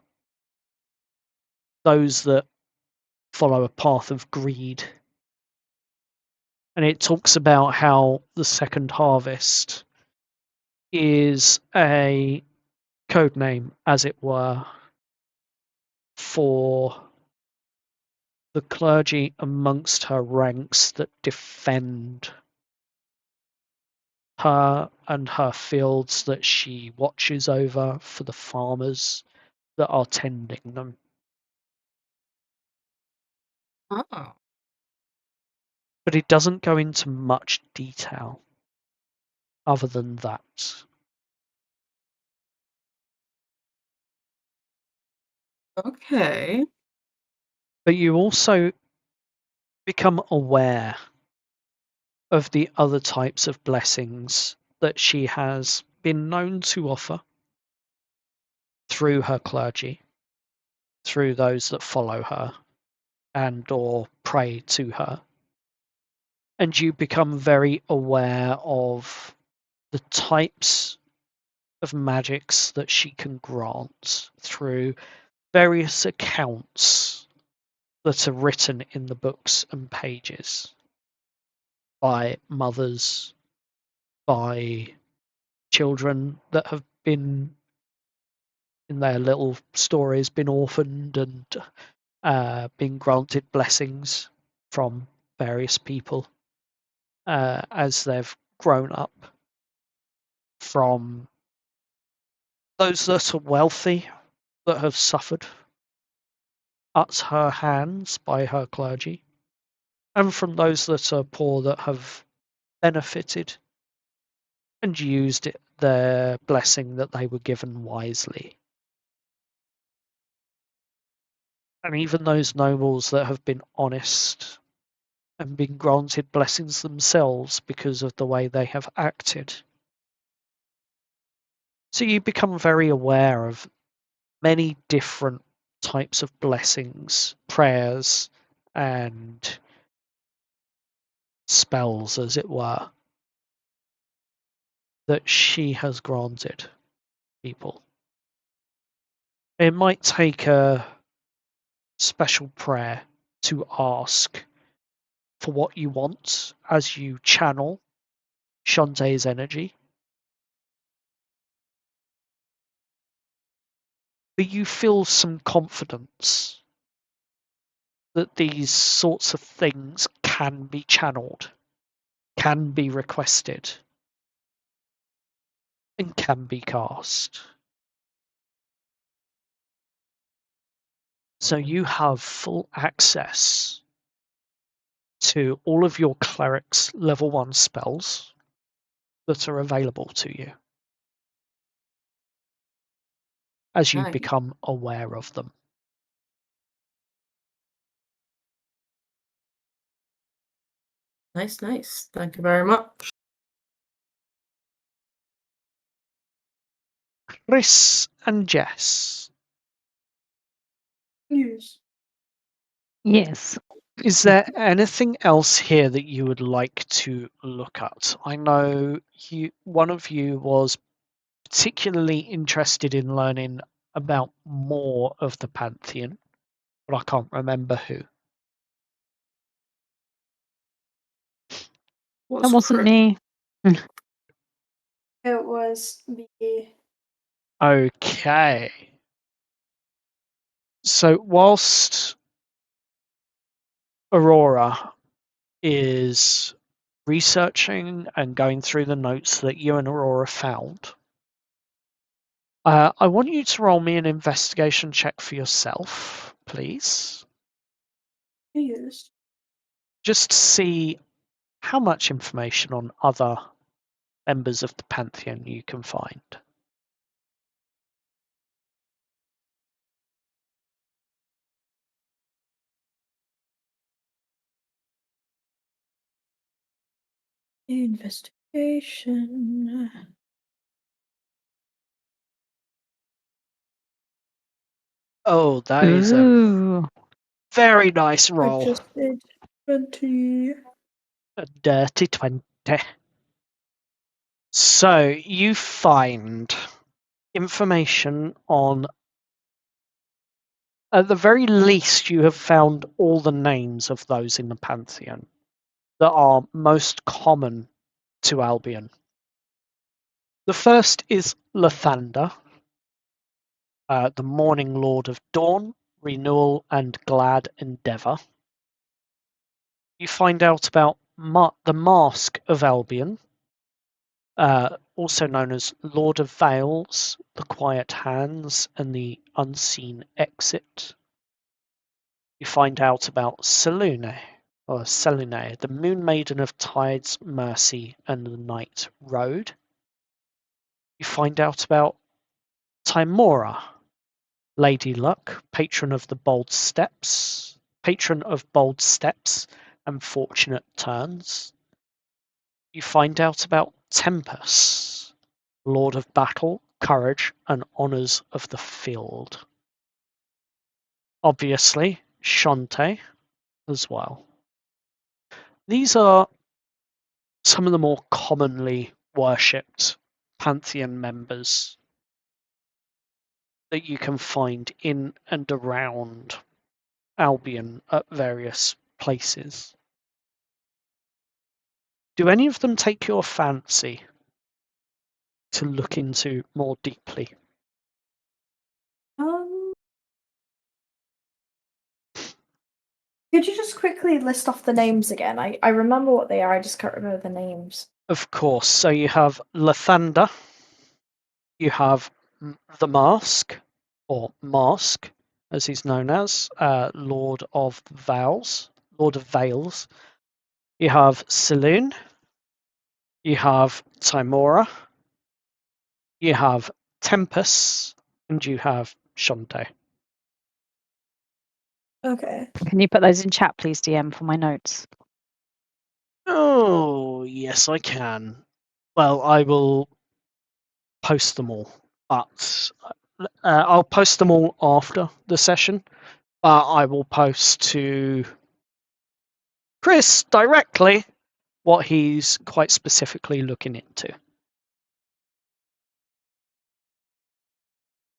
Those that follow a path of greed. And it talks about how the second harvest is a code name, as it were, for the clergy amongst her ranks that defend her and her fields that she watches over for the farmers that are tending them. Oh. But it doesn't go into much detail other than that. Okay. But you also become aware of the other types of blessings that she has been known to offer through her clergy, through those that follow her and or pray to her. And you become very aware of the types of magics that she can grant through various accounts that are written in the books and pages by mothers, by children that have been in their little stories been orphaned and been granted blessings from various people as they've grown up, from those that are wealthy that have suffered at her hands by her clergy, and from those that are poor that have benefited and used their blessing that they were given wisely. And even those nobles that have been honest and been granted blessings themselves because of the way they have acted. So you become very aware of many different types of blessings, prayers, and spells, as it were, that she has granted people. It might take a special prayer to ask for what you want as you channel Shantae's energy. But you feel some confidence that these sorts of things can be channeled, can be requested, and can be cast. So you have full access to all of your cleric's level 1 spells that are available to you as you Nice. become aware of them. Nice, nice. Thank you very much. Chris and Jess, Yes. Yes. is there anything else here that you would like to look at? I know one of you was particularly interested in learning about more of the Pantheon, but I can't remember who. That wasn't me. It was the. Okay. So whilst Aurora is researching and going through the notes that you and Aurora found, I want you to roll me an investigation check for yourself, please. Yes. Just to see how much information on other members of the Pantheon you can find. Investigation. Oh, that is a Ooh. very nice I roll. just did 20. A dirty 20. So you find information on, at the very least, you have found all the names of those in the Pantheon that are most common to Albion. The first is Lathander, the Morning Lord of Dawn, Renewal, and Glad Endeavour. You find out about the Mask of Albion, also known as Lord of Veils, the Quiet Hands, and the Unseen Exit. You find out about Selune, the Moon Maiden of Tides, Mercy, and the Night Road. You find out about Timora, Lady Luck, patron of bold steps and fortunate turns. You find out about Tempest, Lord of Battle, Courage, and Honours of the Field. Obviously, Shantae as well. These are some of the more commonly worshipped Pantheon members that you can find in and around Albion at various places. Do any of them take your fancy to look into more deeply? Could you just quickly list off the names again? I remember what they are, I just can't remember the names. Of course. So you have Lathander, you have the Mask, or Mask, as he's known as, Lord of Veils. You have Selune, you have Timora, you have Tempest, and you have Shantae. Okay. Can you put those in chat, please, DM, for my notes? Oh, yes, I can. Well, I will post them all, but I'll post them all after the session. But I will post to Chris directly what he's quite specifically looking into.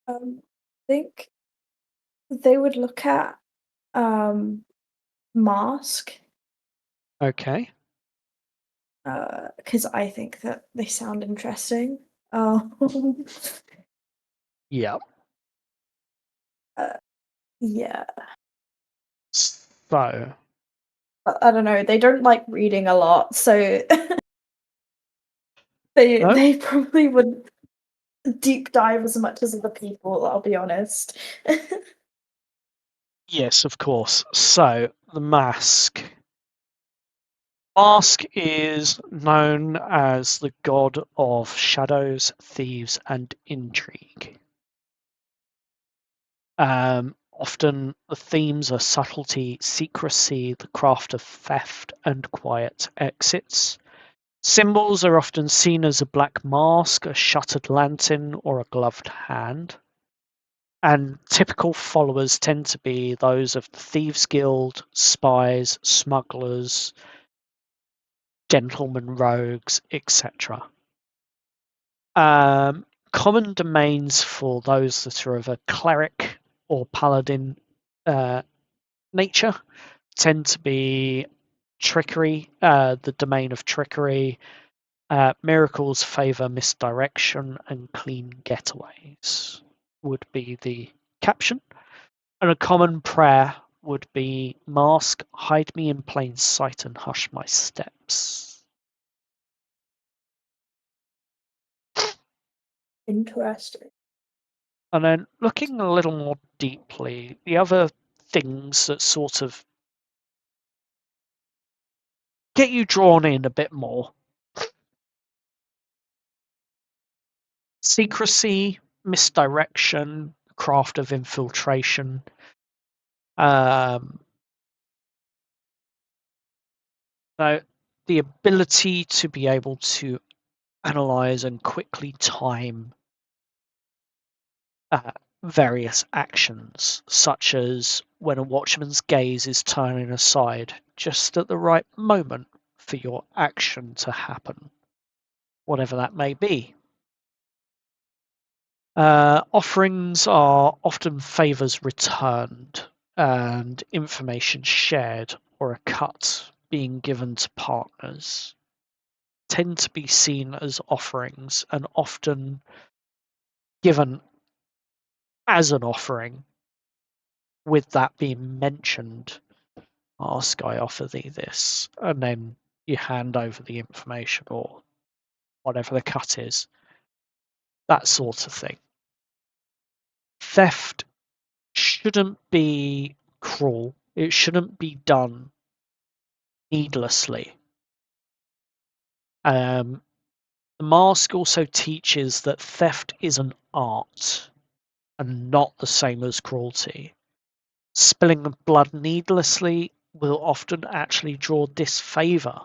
I think they would look at Mask, Okay. because I think that they sound interesting. Yeah. Yeah. So. I don't know. They don't like reading a lot, so they probably wouldn't deep dive as much as other people. I'll be honest. Yes, of course. So the Mask. Mask is known as the god of shadows, thieves, and intrigue. Often the themes are subtlety, secrecy, the craft of theft, and quiet exits. Symbols are often seen as a black mask, a shuttered lantern, or a gloved hand. And typical followers tend to be those of the Thieves' Guild, spies, smugglers, gentlemen rogues, etc. Common domains for those that are of a cleric or paladin nature tend to be trickery, the domain of trickery. Miracles favor misdirection, and clean getaways would be the caption. And a common prayer would be mask, hide me in plain sight and hush my steps. Interesting. And then looking a little more deeply, the other things that sort of get you drawn in a bit more. Secrecy, misdirection, craft of infiltration. The ability to be able to analyze and quickly time various actions, such as when a watchman's gaze is turning aside just at the right moment for your action to happen, whatever that may be. Offerings are often favors returned and information shared or a cut being given to partners tend to be seen as offerings and often given as an offering, with that being mentioned. Ask, I offer thee this, and then you hand over the information or whatever the cut is. That sort of thing. Theft shouldn't be cruel. It shouldn't be done needlessly. The mask also teaches that theft is an art and not the same as cruelty. Spilling of blood needlessly will often actually draw disfavor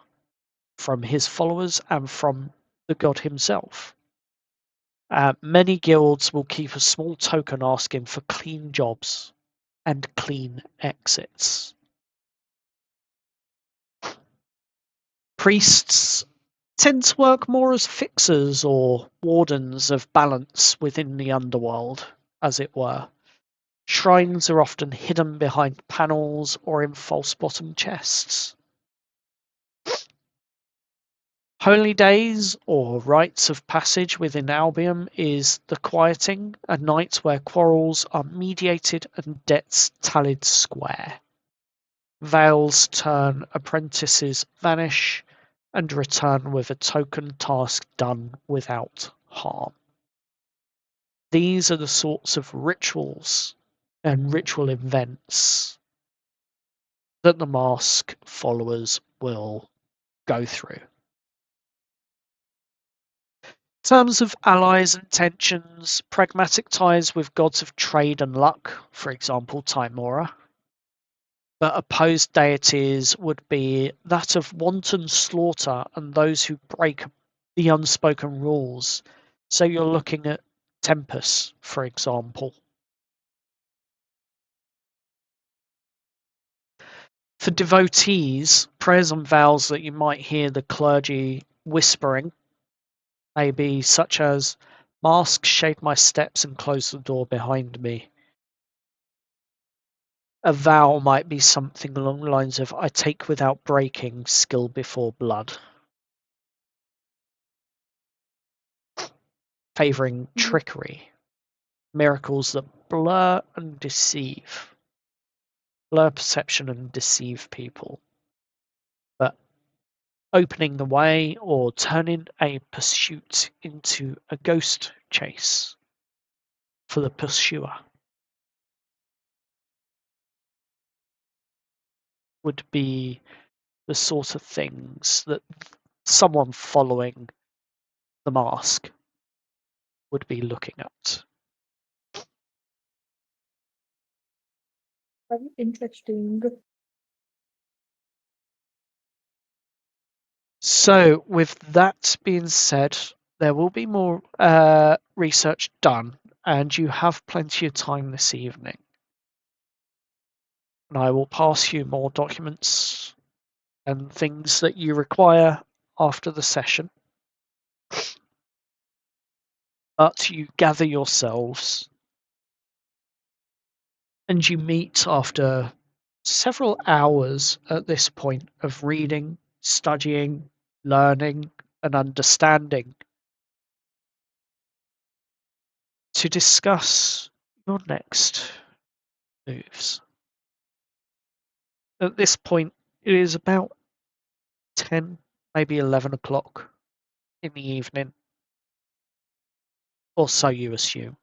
from his followers and from the god himself. Many guilds will keep a small token asking for clean jobs and clean exits. Priests tend to work more as fixers or wardens of balance within the underworld, as it were. Shrines are often hidden behind panels or in false bottom chests. Holy days, or rites of passage within Albion, is the quieting, a night where quarrels are mediated and debts tallied square. Veils turn, apprentices vanish, and return with a token task done without harm. These are the sorts of rituals and ritual events that the mask followers will go through. In terms of allies and tensions, pragmatic ties with gods of trade and luck, for example, Timora, but opposed deities would be that of wanton slaughter and those who break the unspoken rules. So you're looking at Tempest, for example. For devotees, prayers and vows that you might hear the clergy whispering may be such as, mask, shade my steps and close the door behind me. A vow might be something along the lines of, I take without breaking, skill before blood. Favouring trickery. Miracles that blur and deceive. Blur perception and deceive people. But opening the way or turning a pursuit into a ghost chase for the pursuer would be the sort of things that someone following the mask would be looking at. Very interesting. So, with that being said, there will be more research done, and you have plenty of time this evening. And I will pass you more documents and things that you require after the session. But you gather yourselves and you meet after several hours at this point of reading, studying, learning, and understanding to discuss your next moves. At this point, it is about 10, maybe 11 o'clock in the evening, or so you assume.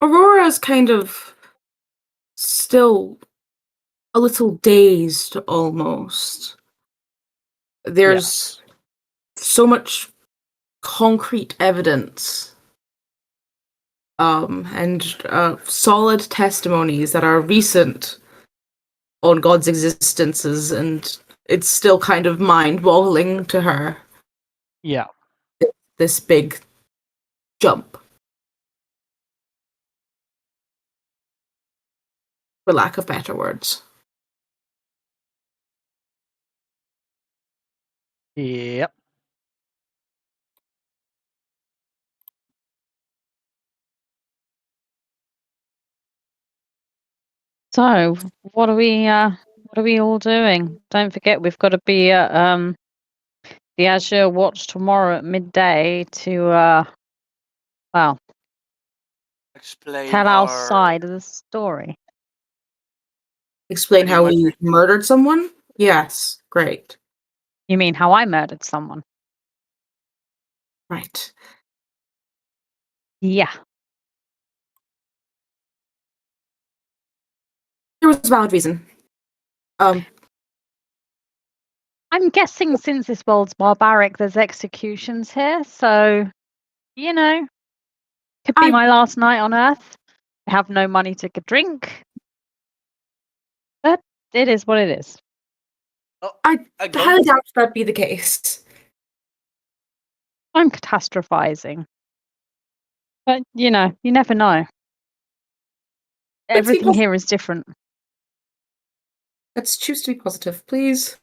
Aurora's kind of still a little dazed almost. There's so much concrete evidence and solid testimonies that are recent on God's existences, and it's still kind of mind-boggling to her, Yeah. this big jump, for lack of better words. Yep. So, what are we all doing? Don't forget, we've got to be at the Azure Watch tomorrow at midday to well, Explain tell our our side of the story. Explain Pretty how much. we murdered someone? Yes, great. You mean how I murdered someone? Right. Yeah. There was a valid reason. I'm guessing since this world's barbaric, there's executions here, so you know, could be my last night on Earth. I have no money to drink, but it is what it is. Oh, I don't- highly doubt that'd be the case. I'm catastrophizing, but you know, you never know. Everything here is different. Let's choose to be positive, please.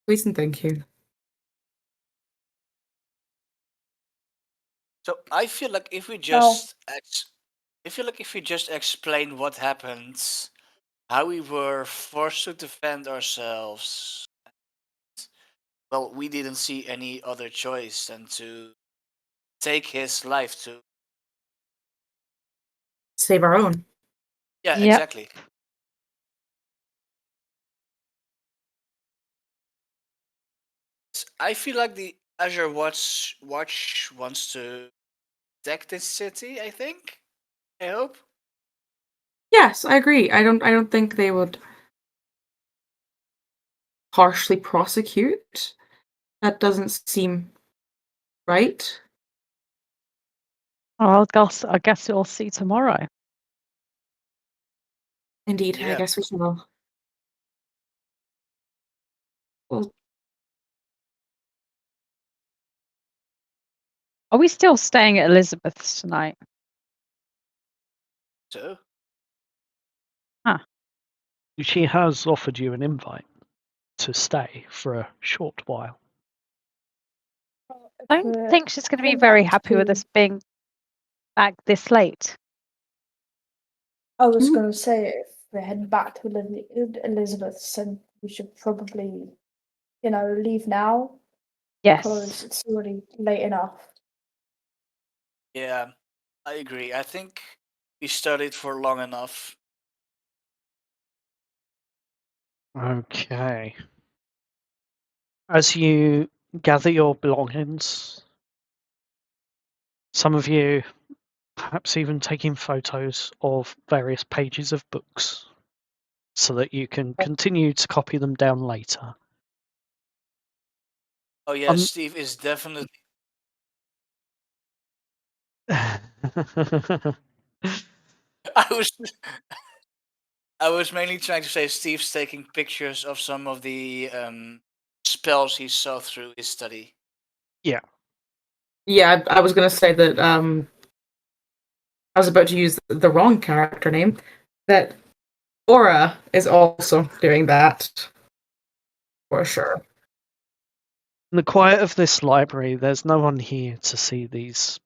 Please and thank you. So I feel like if we just explain what happened, how we were forced to defend ourselves, well, we didn't see any other choice than to take his life to. Save our own. Yeah, Yep. exactly. I feel like the Azure Watch wants to protect this city. I think. I hope. Yes, I agree. I don't think they would harshly prosecute. That doesn't seem right. Well, I guess we'll see tomorrow. Indeed, I Yeah. guess we shall. Well, Are we still staying at Elizabeth's tonight? So. She has offered you an invite to stay for a short while. I don't think she's going to be very happy with us being back this late. I was going to say, if we're heading back to Elizabeth's, then we should probably, leave now. Yes. Because it's already late enough. Yeah, I agree. I think we studied for long enough. Okay. As you gather your belongings, some of you perhaps even taking photos of various pages of books so that you can continue to copy them down later. Oh yeah, Steve is definitely. I was mainly trying to say Steve's taking pictures of some of the spells he saw through his study. Yeah. Yeah, I was gonna say that I was about to use the wrong character name. That Aura is also doing that. For sure. In the quiet of this library, there's no one here to see these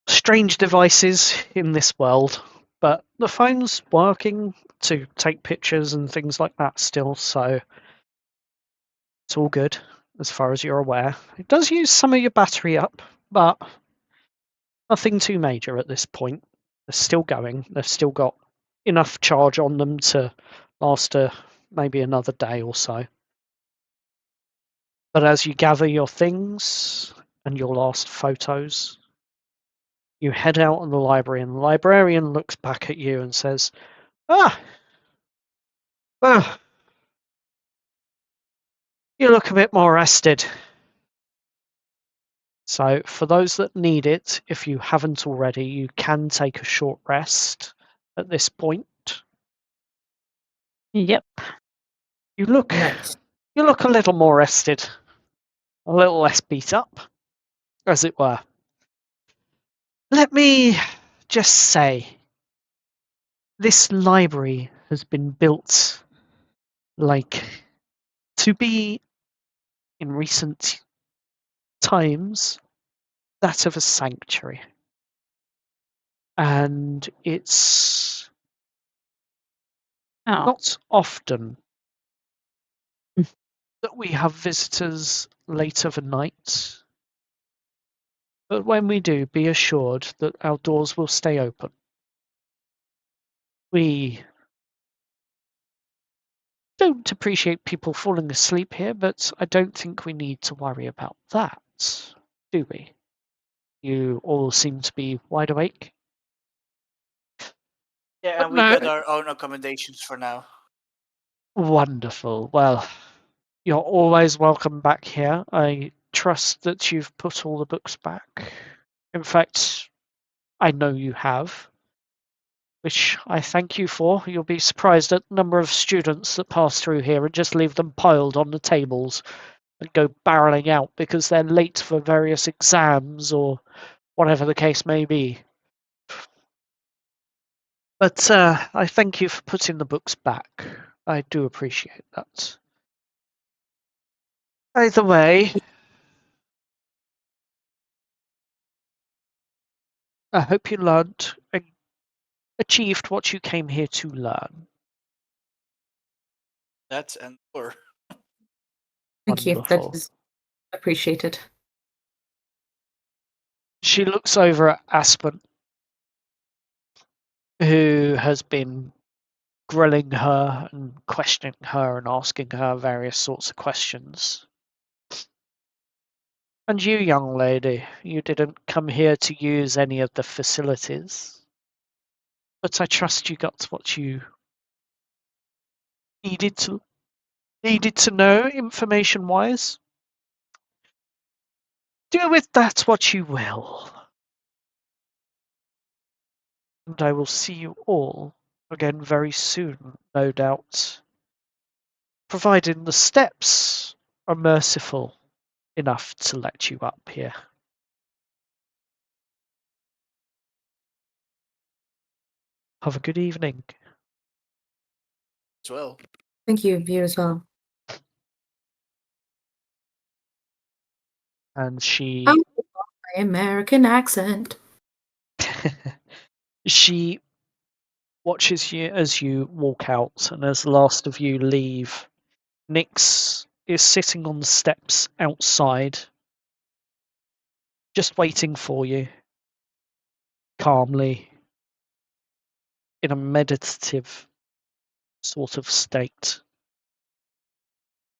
strange devices in this world, but the phone's working to take pictures and things like that still, so it's all good as far as you're aware. It does use some of your battery up, but nothing too major at this point. They're still going. They've still got enough charge on them to last maybe another day or so. But as you gather your things and your last photos, you head out of the library, and the librarian looks back at you and says, "Ah, well, you look a bit more rested." So, for those that need it, if you haven't already, you can take a short rest at this point. Yep. You look Nice. a little more rested, a little less beat up, as it were. Let me just say, this library has been built like to be, in recent times, that of a sanctuary. And it's Oh. not often that we have visitors late of a night, but when we do, be assured that our doors will stay open. We don't appreciate people falling asleep here, but I don't think we need to worry about that, do we? You all seem to be wide awake. Yeah, But and we no, got our own accommodations for now. wonderful. Well, you're always welcome back here. I trust that you've put all the books back. In fact, I know you have, which I thank you for. You'll be surprised at the number of students that pass through here and just leave them piled on the tables and go barreling out because they're late for various exams or whatever the case may be. But I thank you for putting the books back. I do appreciate that. Either way, I hope you learned and achieved what you came here to learn. That and more. Thank you. That Wonderful. is appreciated. She looks over at Aspen, who has been grilling her and questioning her and asking her various sorts of questions. And you, young lady, you didn't come here to use any of the facilities, but I trust you got what you needed to know information-wise. Do with that what you will. And I will see you all again very soon, no doubt, providing the steps are merciful enough to let you up here. Have a good evening. As well. Thank you. You as well. And she Oh, my American accent. she watches you as you walk out, and as the last of you leave, Nyx is sitting on the steps outside, just waiting for you, calmly, in a meditative sort of state.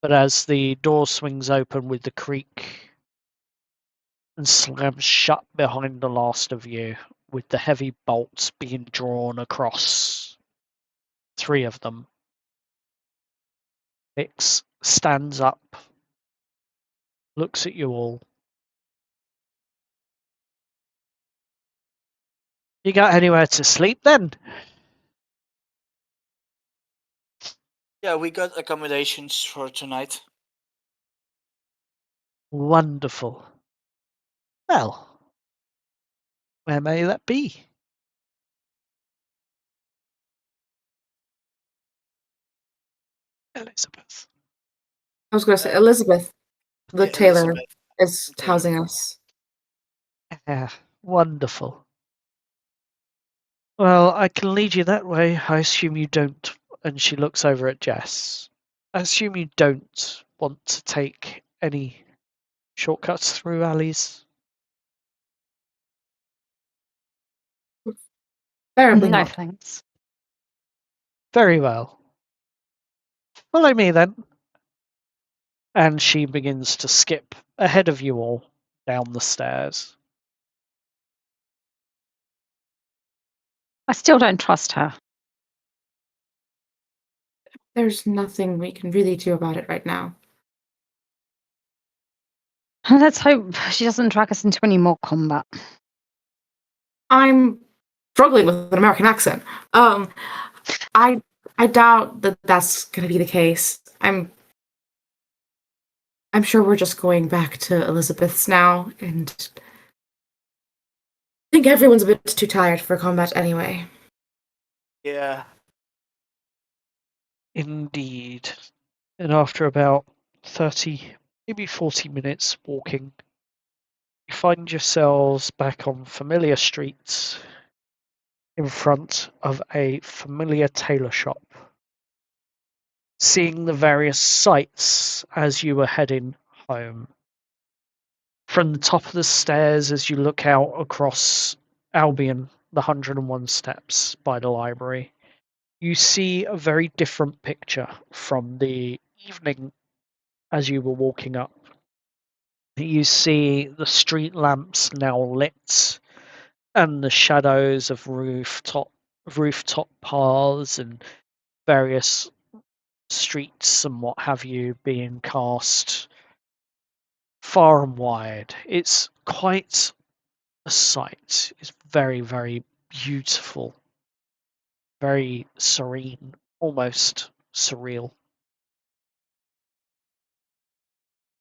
But as the door swings open with the creak and slams shut behind the last of you, with the heavy bolts being drawn across, 3 of them, Nyx stands up, looks at you all. You got anywhere to sleep then? Yeah, we got accommodations for tonight. Wonderful. Well, where may that be? Elizabeth. I was going to say Elizabeth. The Yeah, tailor Elizabeth. is The tailor. housing us. Yeah, wonderful. Well, I can lead you that way. I assume you don't. And she looks over at Jess. I assume you don't want to take any shortcuts through alleys. Preferably No not. thanks. Very well. Follow me then. And she begins to skip ahead of you all down the stairs. I still don't trust her. There's nothing we can really do about it right now. Let's hope she doesn't drag us into any more combat. I'm struggling with an American accent. I doubt that that's gonna be the case. I'm sure we're just going back to Elizabeth's now, and I think everyone's a bit too tired for combat anyway. Yeah. Indeed. And after about 30, maybe 40 minutes walking, you find yourselves back on familiar streets in front of a familiar tailor shop. Seeing the various sights as you were heading home. From the top of the stairs, as you look out across Albion, the 101 steps by the library, you see a very different picture from the evening as you were walking up. You see the street lamps now lit and the shadows of rooftop paths and various streets and what have you being cast far and wide. It's quite a sight. It's very, very beautiful, very serene, almost surreal.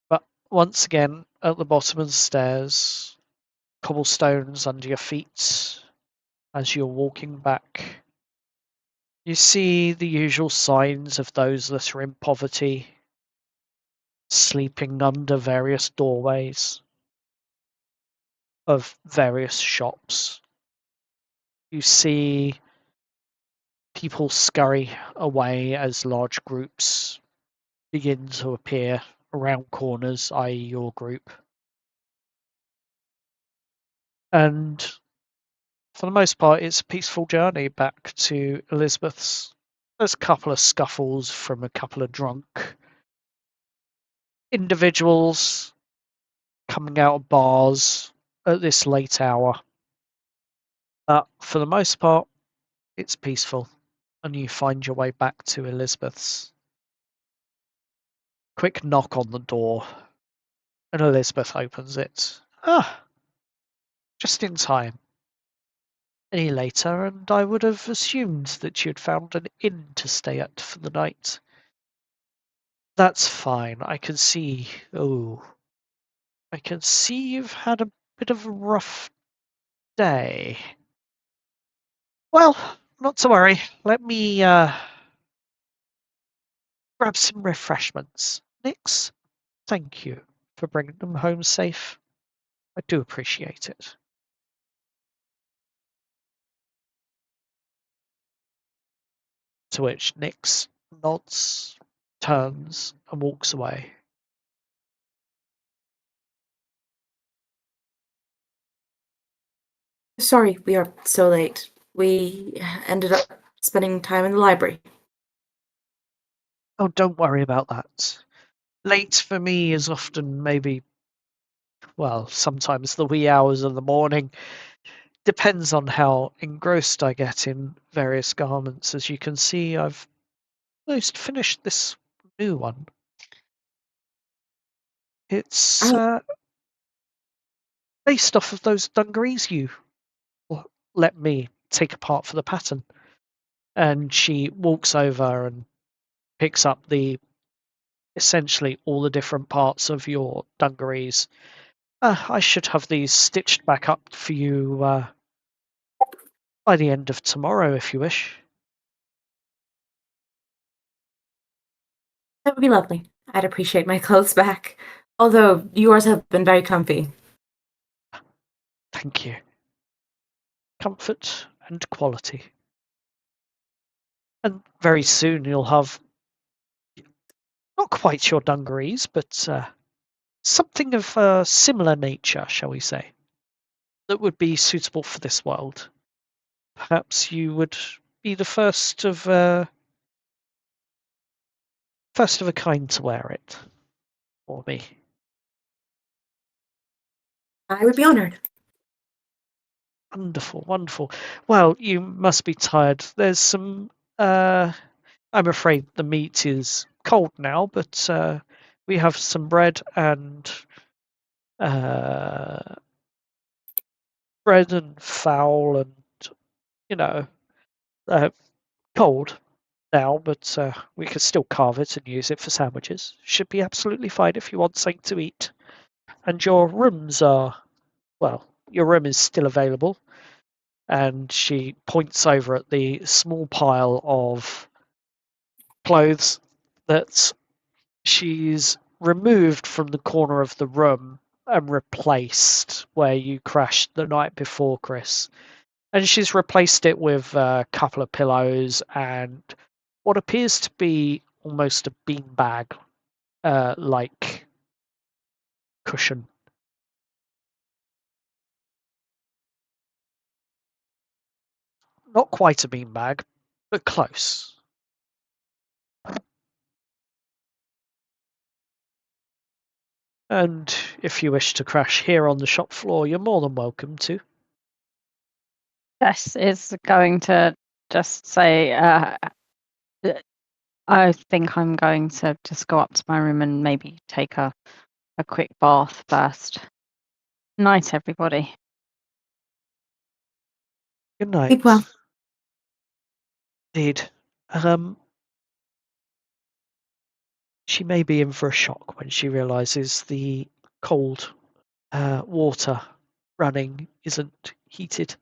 But once again, at the bottom of the stairs, cobblestones under your feet as you're walking back. You see the usual signs of those that are in poverty, sleeping under various doorways of various shops. You see people scurry away as large groups begin to appear around corners, i.e. your group. And for the most part, it's a peaceful journey back to Elizabeth's. There's a couple of scuffles from a couple of drunk individuals coming out of bars at this late hour. But for the most part, it's peaceful, and you find your way back to Elizabeth's. Quick knock on the door, and Elizabeth opens it. Ah, just in time. Any later, and I would have assumed that you'd found an inn to stay at for the night. That's fine. I can see. Oh, I can see you've had a bit of a rough day. Well, not to worry. Let me grab some refreshments. Nix, thank you for bringing them home safe. I do appreciate it. To which Nix nods, turns, and walks away. Sorry we are so late. We ended up spending time in the library. Oh, don't worry about that. Late for me is often maybe, well, sometimes the wee hours of the morning. Depends on how engrossed I get in various garments. As you can see, I've almost finished this new one. It's based off of those dungarees you let me take apart for the pattern. And she walks over and picks up essentially all the different parts of your dungarees. I should have these stitched back up for you by the end of tomorrow, if you wish. That would be lovely. I'd appreciate my clothes back. Although yours have been very comfy. Thank you. Comfort and quality. And very soon you'll have not quite your dungarees, but something of a similar nature, shall we say, that would be suitable for this world. Perhaps you would be the first of a kind to wear it for me. I would be honored. Wonderful, wonderful. Well, you must be tired. There's some. I'm afraid the meat is cold now, but we have some bread and fowl, and cold now, but we could still carve it and use it for sandwiches. Should be absolutely fine if you want something to eat. And your rooms are, well, your room is still available. And she points over at the small pile of clothes that she's removed from the corner of the room and replaced where you crashed the night before, Chris. And she's replaced it with a couple of pillows and what appears to be almost a beanbag like cushion. Not quite a beanbag, but close. And if you wish to crash here on the shop floor, you're more than welcome to. Jess is going to just say, I think I'm going to just go up to my room and maybe take a quick bath first. Night, everybody. Good night. Sleep well. Indeed. She may be in for a shock when she realizes the cold water running isn't heated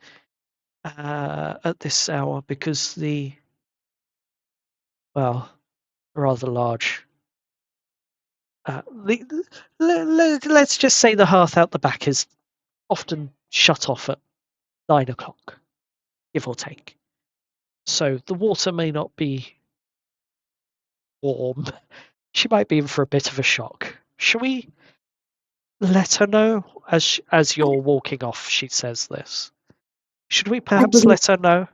at this hour because the, well, rather large. Let's just say the hearth out the back is often shut off at 9 o'clock, give or take. So the water may not be warm. She might be in for a bit of a shock. Shall we let her know as you're walking off? She says this. Should we perhaps let her know?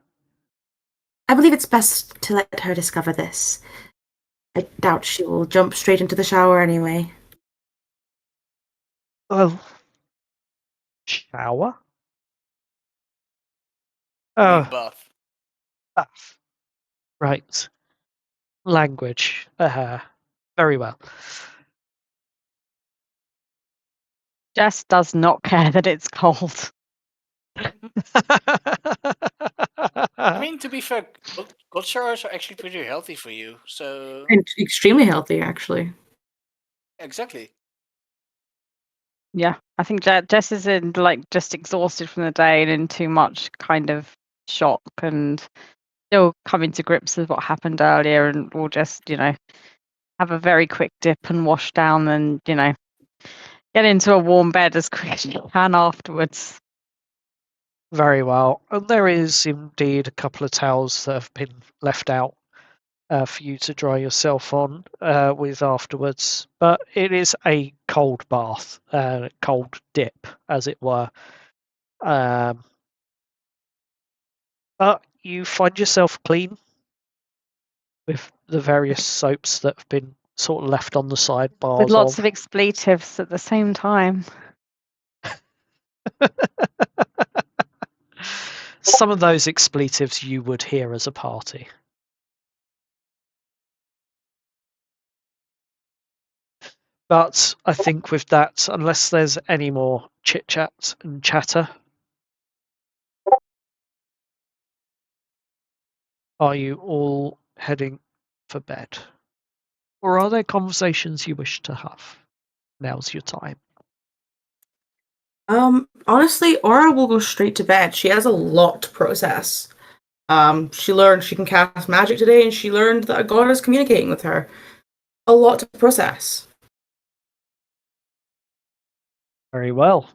I believe it's best to let her discover this. I doubt she will jump straight into the shower anyway. Oh, shower? I mean, Oh, buff. bath. Right. Language. Very well. Jess does not care that it's cold. I mean, to be fair, cold showers are actually pretty healthy for you. So And extremely healthy, actually. exactly. Yeah, I think Jess is in just exhausted from the day and in too much kind of shock and still coming to grips with what happened earlier, and will just have a very quick dip and wash down and get into a warm bed as quick as you can afterwards. Very well. And there is indeed a couple of towels that have been left out for you to dry yourself on with afterwards. But it is a cold bath, cold dip, as it were. But you find yourself clean with the various soaps that have been sort of left on the sidebars. With lots of expletives at the same time. Some of those expletives you would hear as a party. But I think with that, unless there's any more chit-chat and chatter, are you all heading for bed? Or are there conversations you wish to have? Now's your time. Honestly, Aura will go straight to bed. She has a lot to process. She learned she can cast magic today, and she learned that a god is communicating with her. A lot to process. Very well.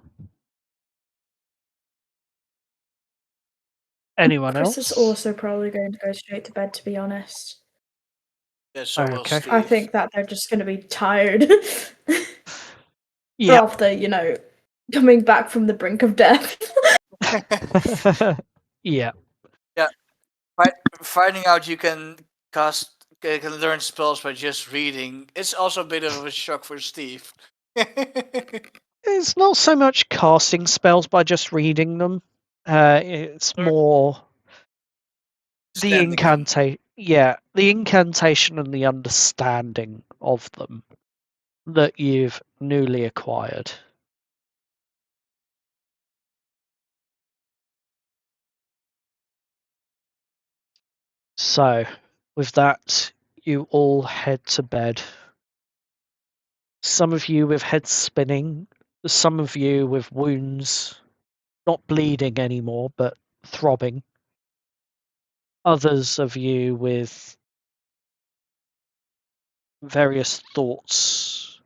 Anyone Chris else? is also probably going to go straight to bed, to be honest. Yeah, so will Okay. Steve. I think that they're just going to be tired Yeah. after, coming back from the brink of death. Yeah. Finding out you can learn spells by just reading, it's also a bit of a shock for Steve. It's not so much casting spells by just reading them. It's more the Standing them. the incantation and the understanding of them that you've newly acquired. So, with that, you all head to bed. Some of you with heads spinning, some of you with wounds not bleeding anymore, but throbbing. Others of you with various thoughts,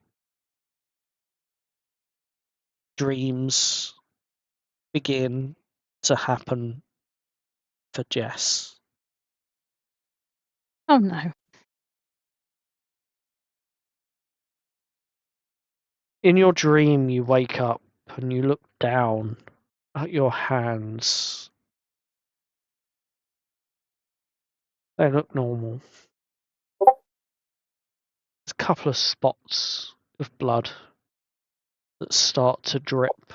dreams begin to happen for Jess. Oh no. In your dream, you wake up and you look down at your hands. They look normal. There's a couple of spots of blood that start to drip.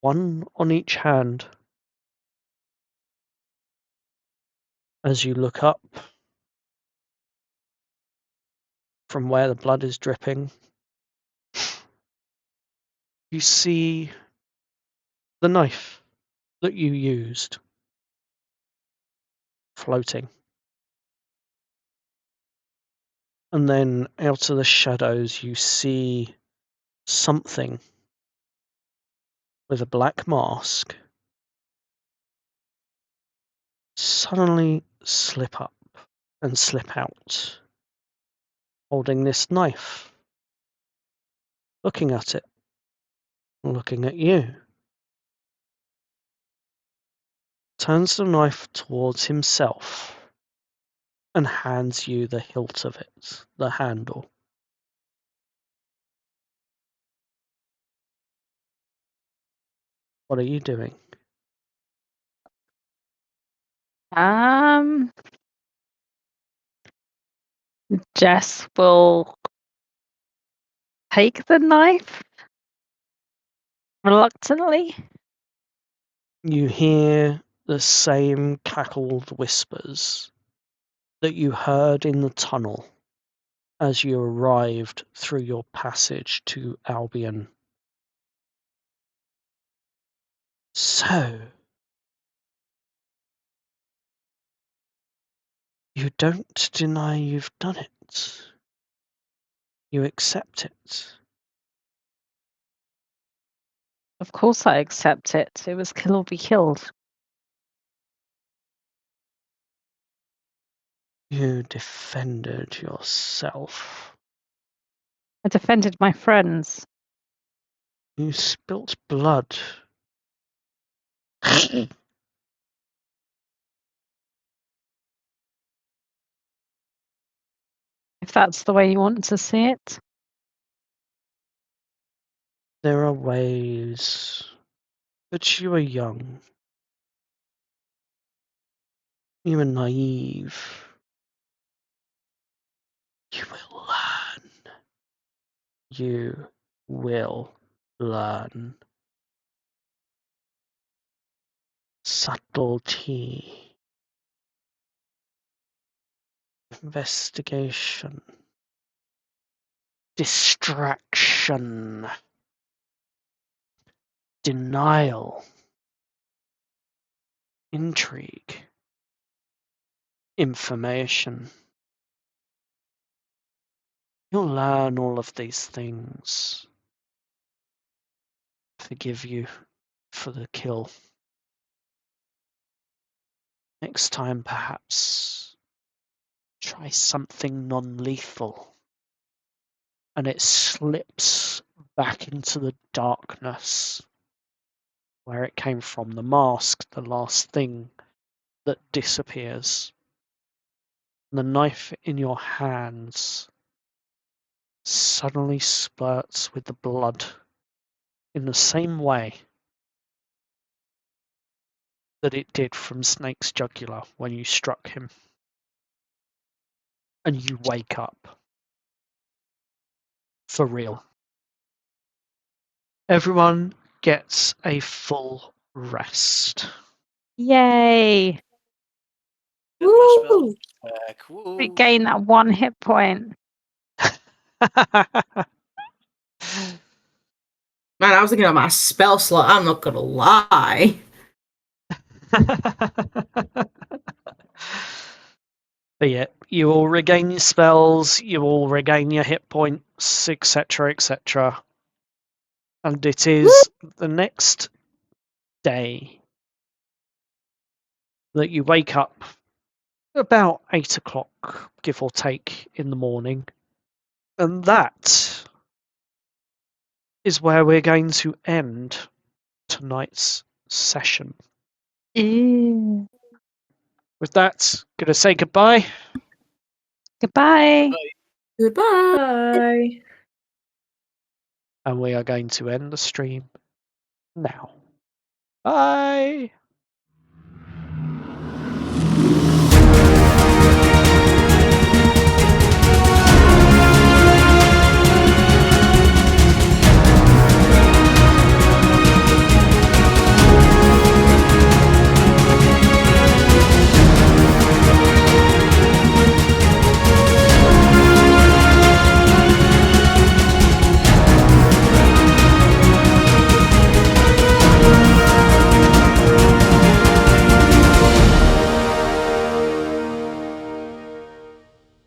One on each hand. As you look up from where the blood is dripping, you see the knife that you used floating. And then out of the shadows, you see something with a black mask suddenly slip up and slip out, holding this knife, looking at it, looking at you. Turns the knife towards himself and hands you the hilt of it, the handle. What are you doing? Jess will take the knife reluctantly. You hear the same cackled whispers that you heard in the tunnel as you arrived through your passage to Albion. So, you don't deny you've done it. You accept it. Of course I accept it. It was kill or be killed. You defended yourself. I defended my friends. You spilt blood. If that's the way you want to see it. There are ways, but you are young. You are naive. You will learn. You will learn. Subtlety. Investigation. Distraction. Denial. Intrigue. Information. You'll learn all of these things. Forgive you for the kill. Next time, perhaps, try something non-lethal. And it slips back into the darkness where it came from. The mask, the last thing that disappears. The knife in your hands suddenly spurts with the blood in the same way that it did from Snake's jugular when you struck him. And you wake up. For real. Everyone gets a full rest. Yay! Get my spell Woo! back. Woo. Regain that 1 hit point. Man, I was thinking of my spell slot. I'm not gonna lie. But yeah, you will regain your spells, you will regain your hit points, etc., etc. And it is the next day that you wake up about 8 o'clock, give or take, in the morning. And that is where we're going to end tonight's session. Ew. With that, gonna say goodbye. Goodbye. Goodbye. Bye. And we are going to end the stream now. Bye!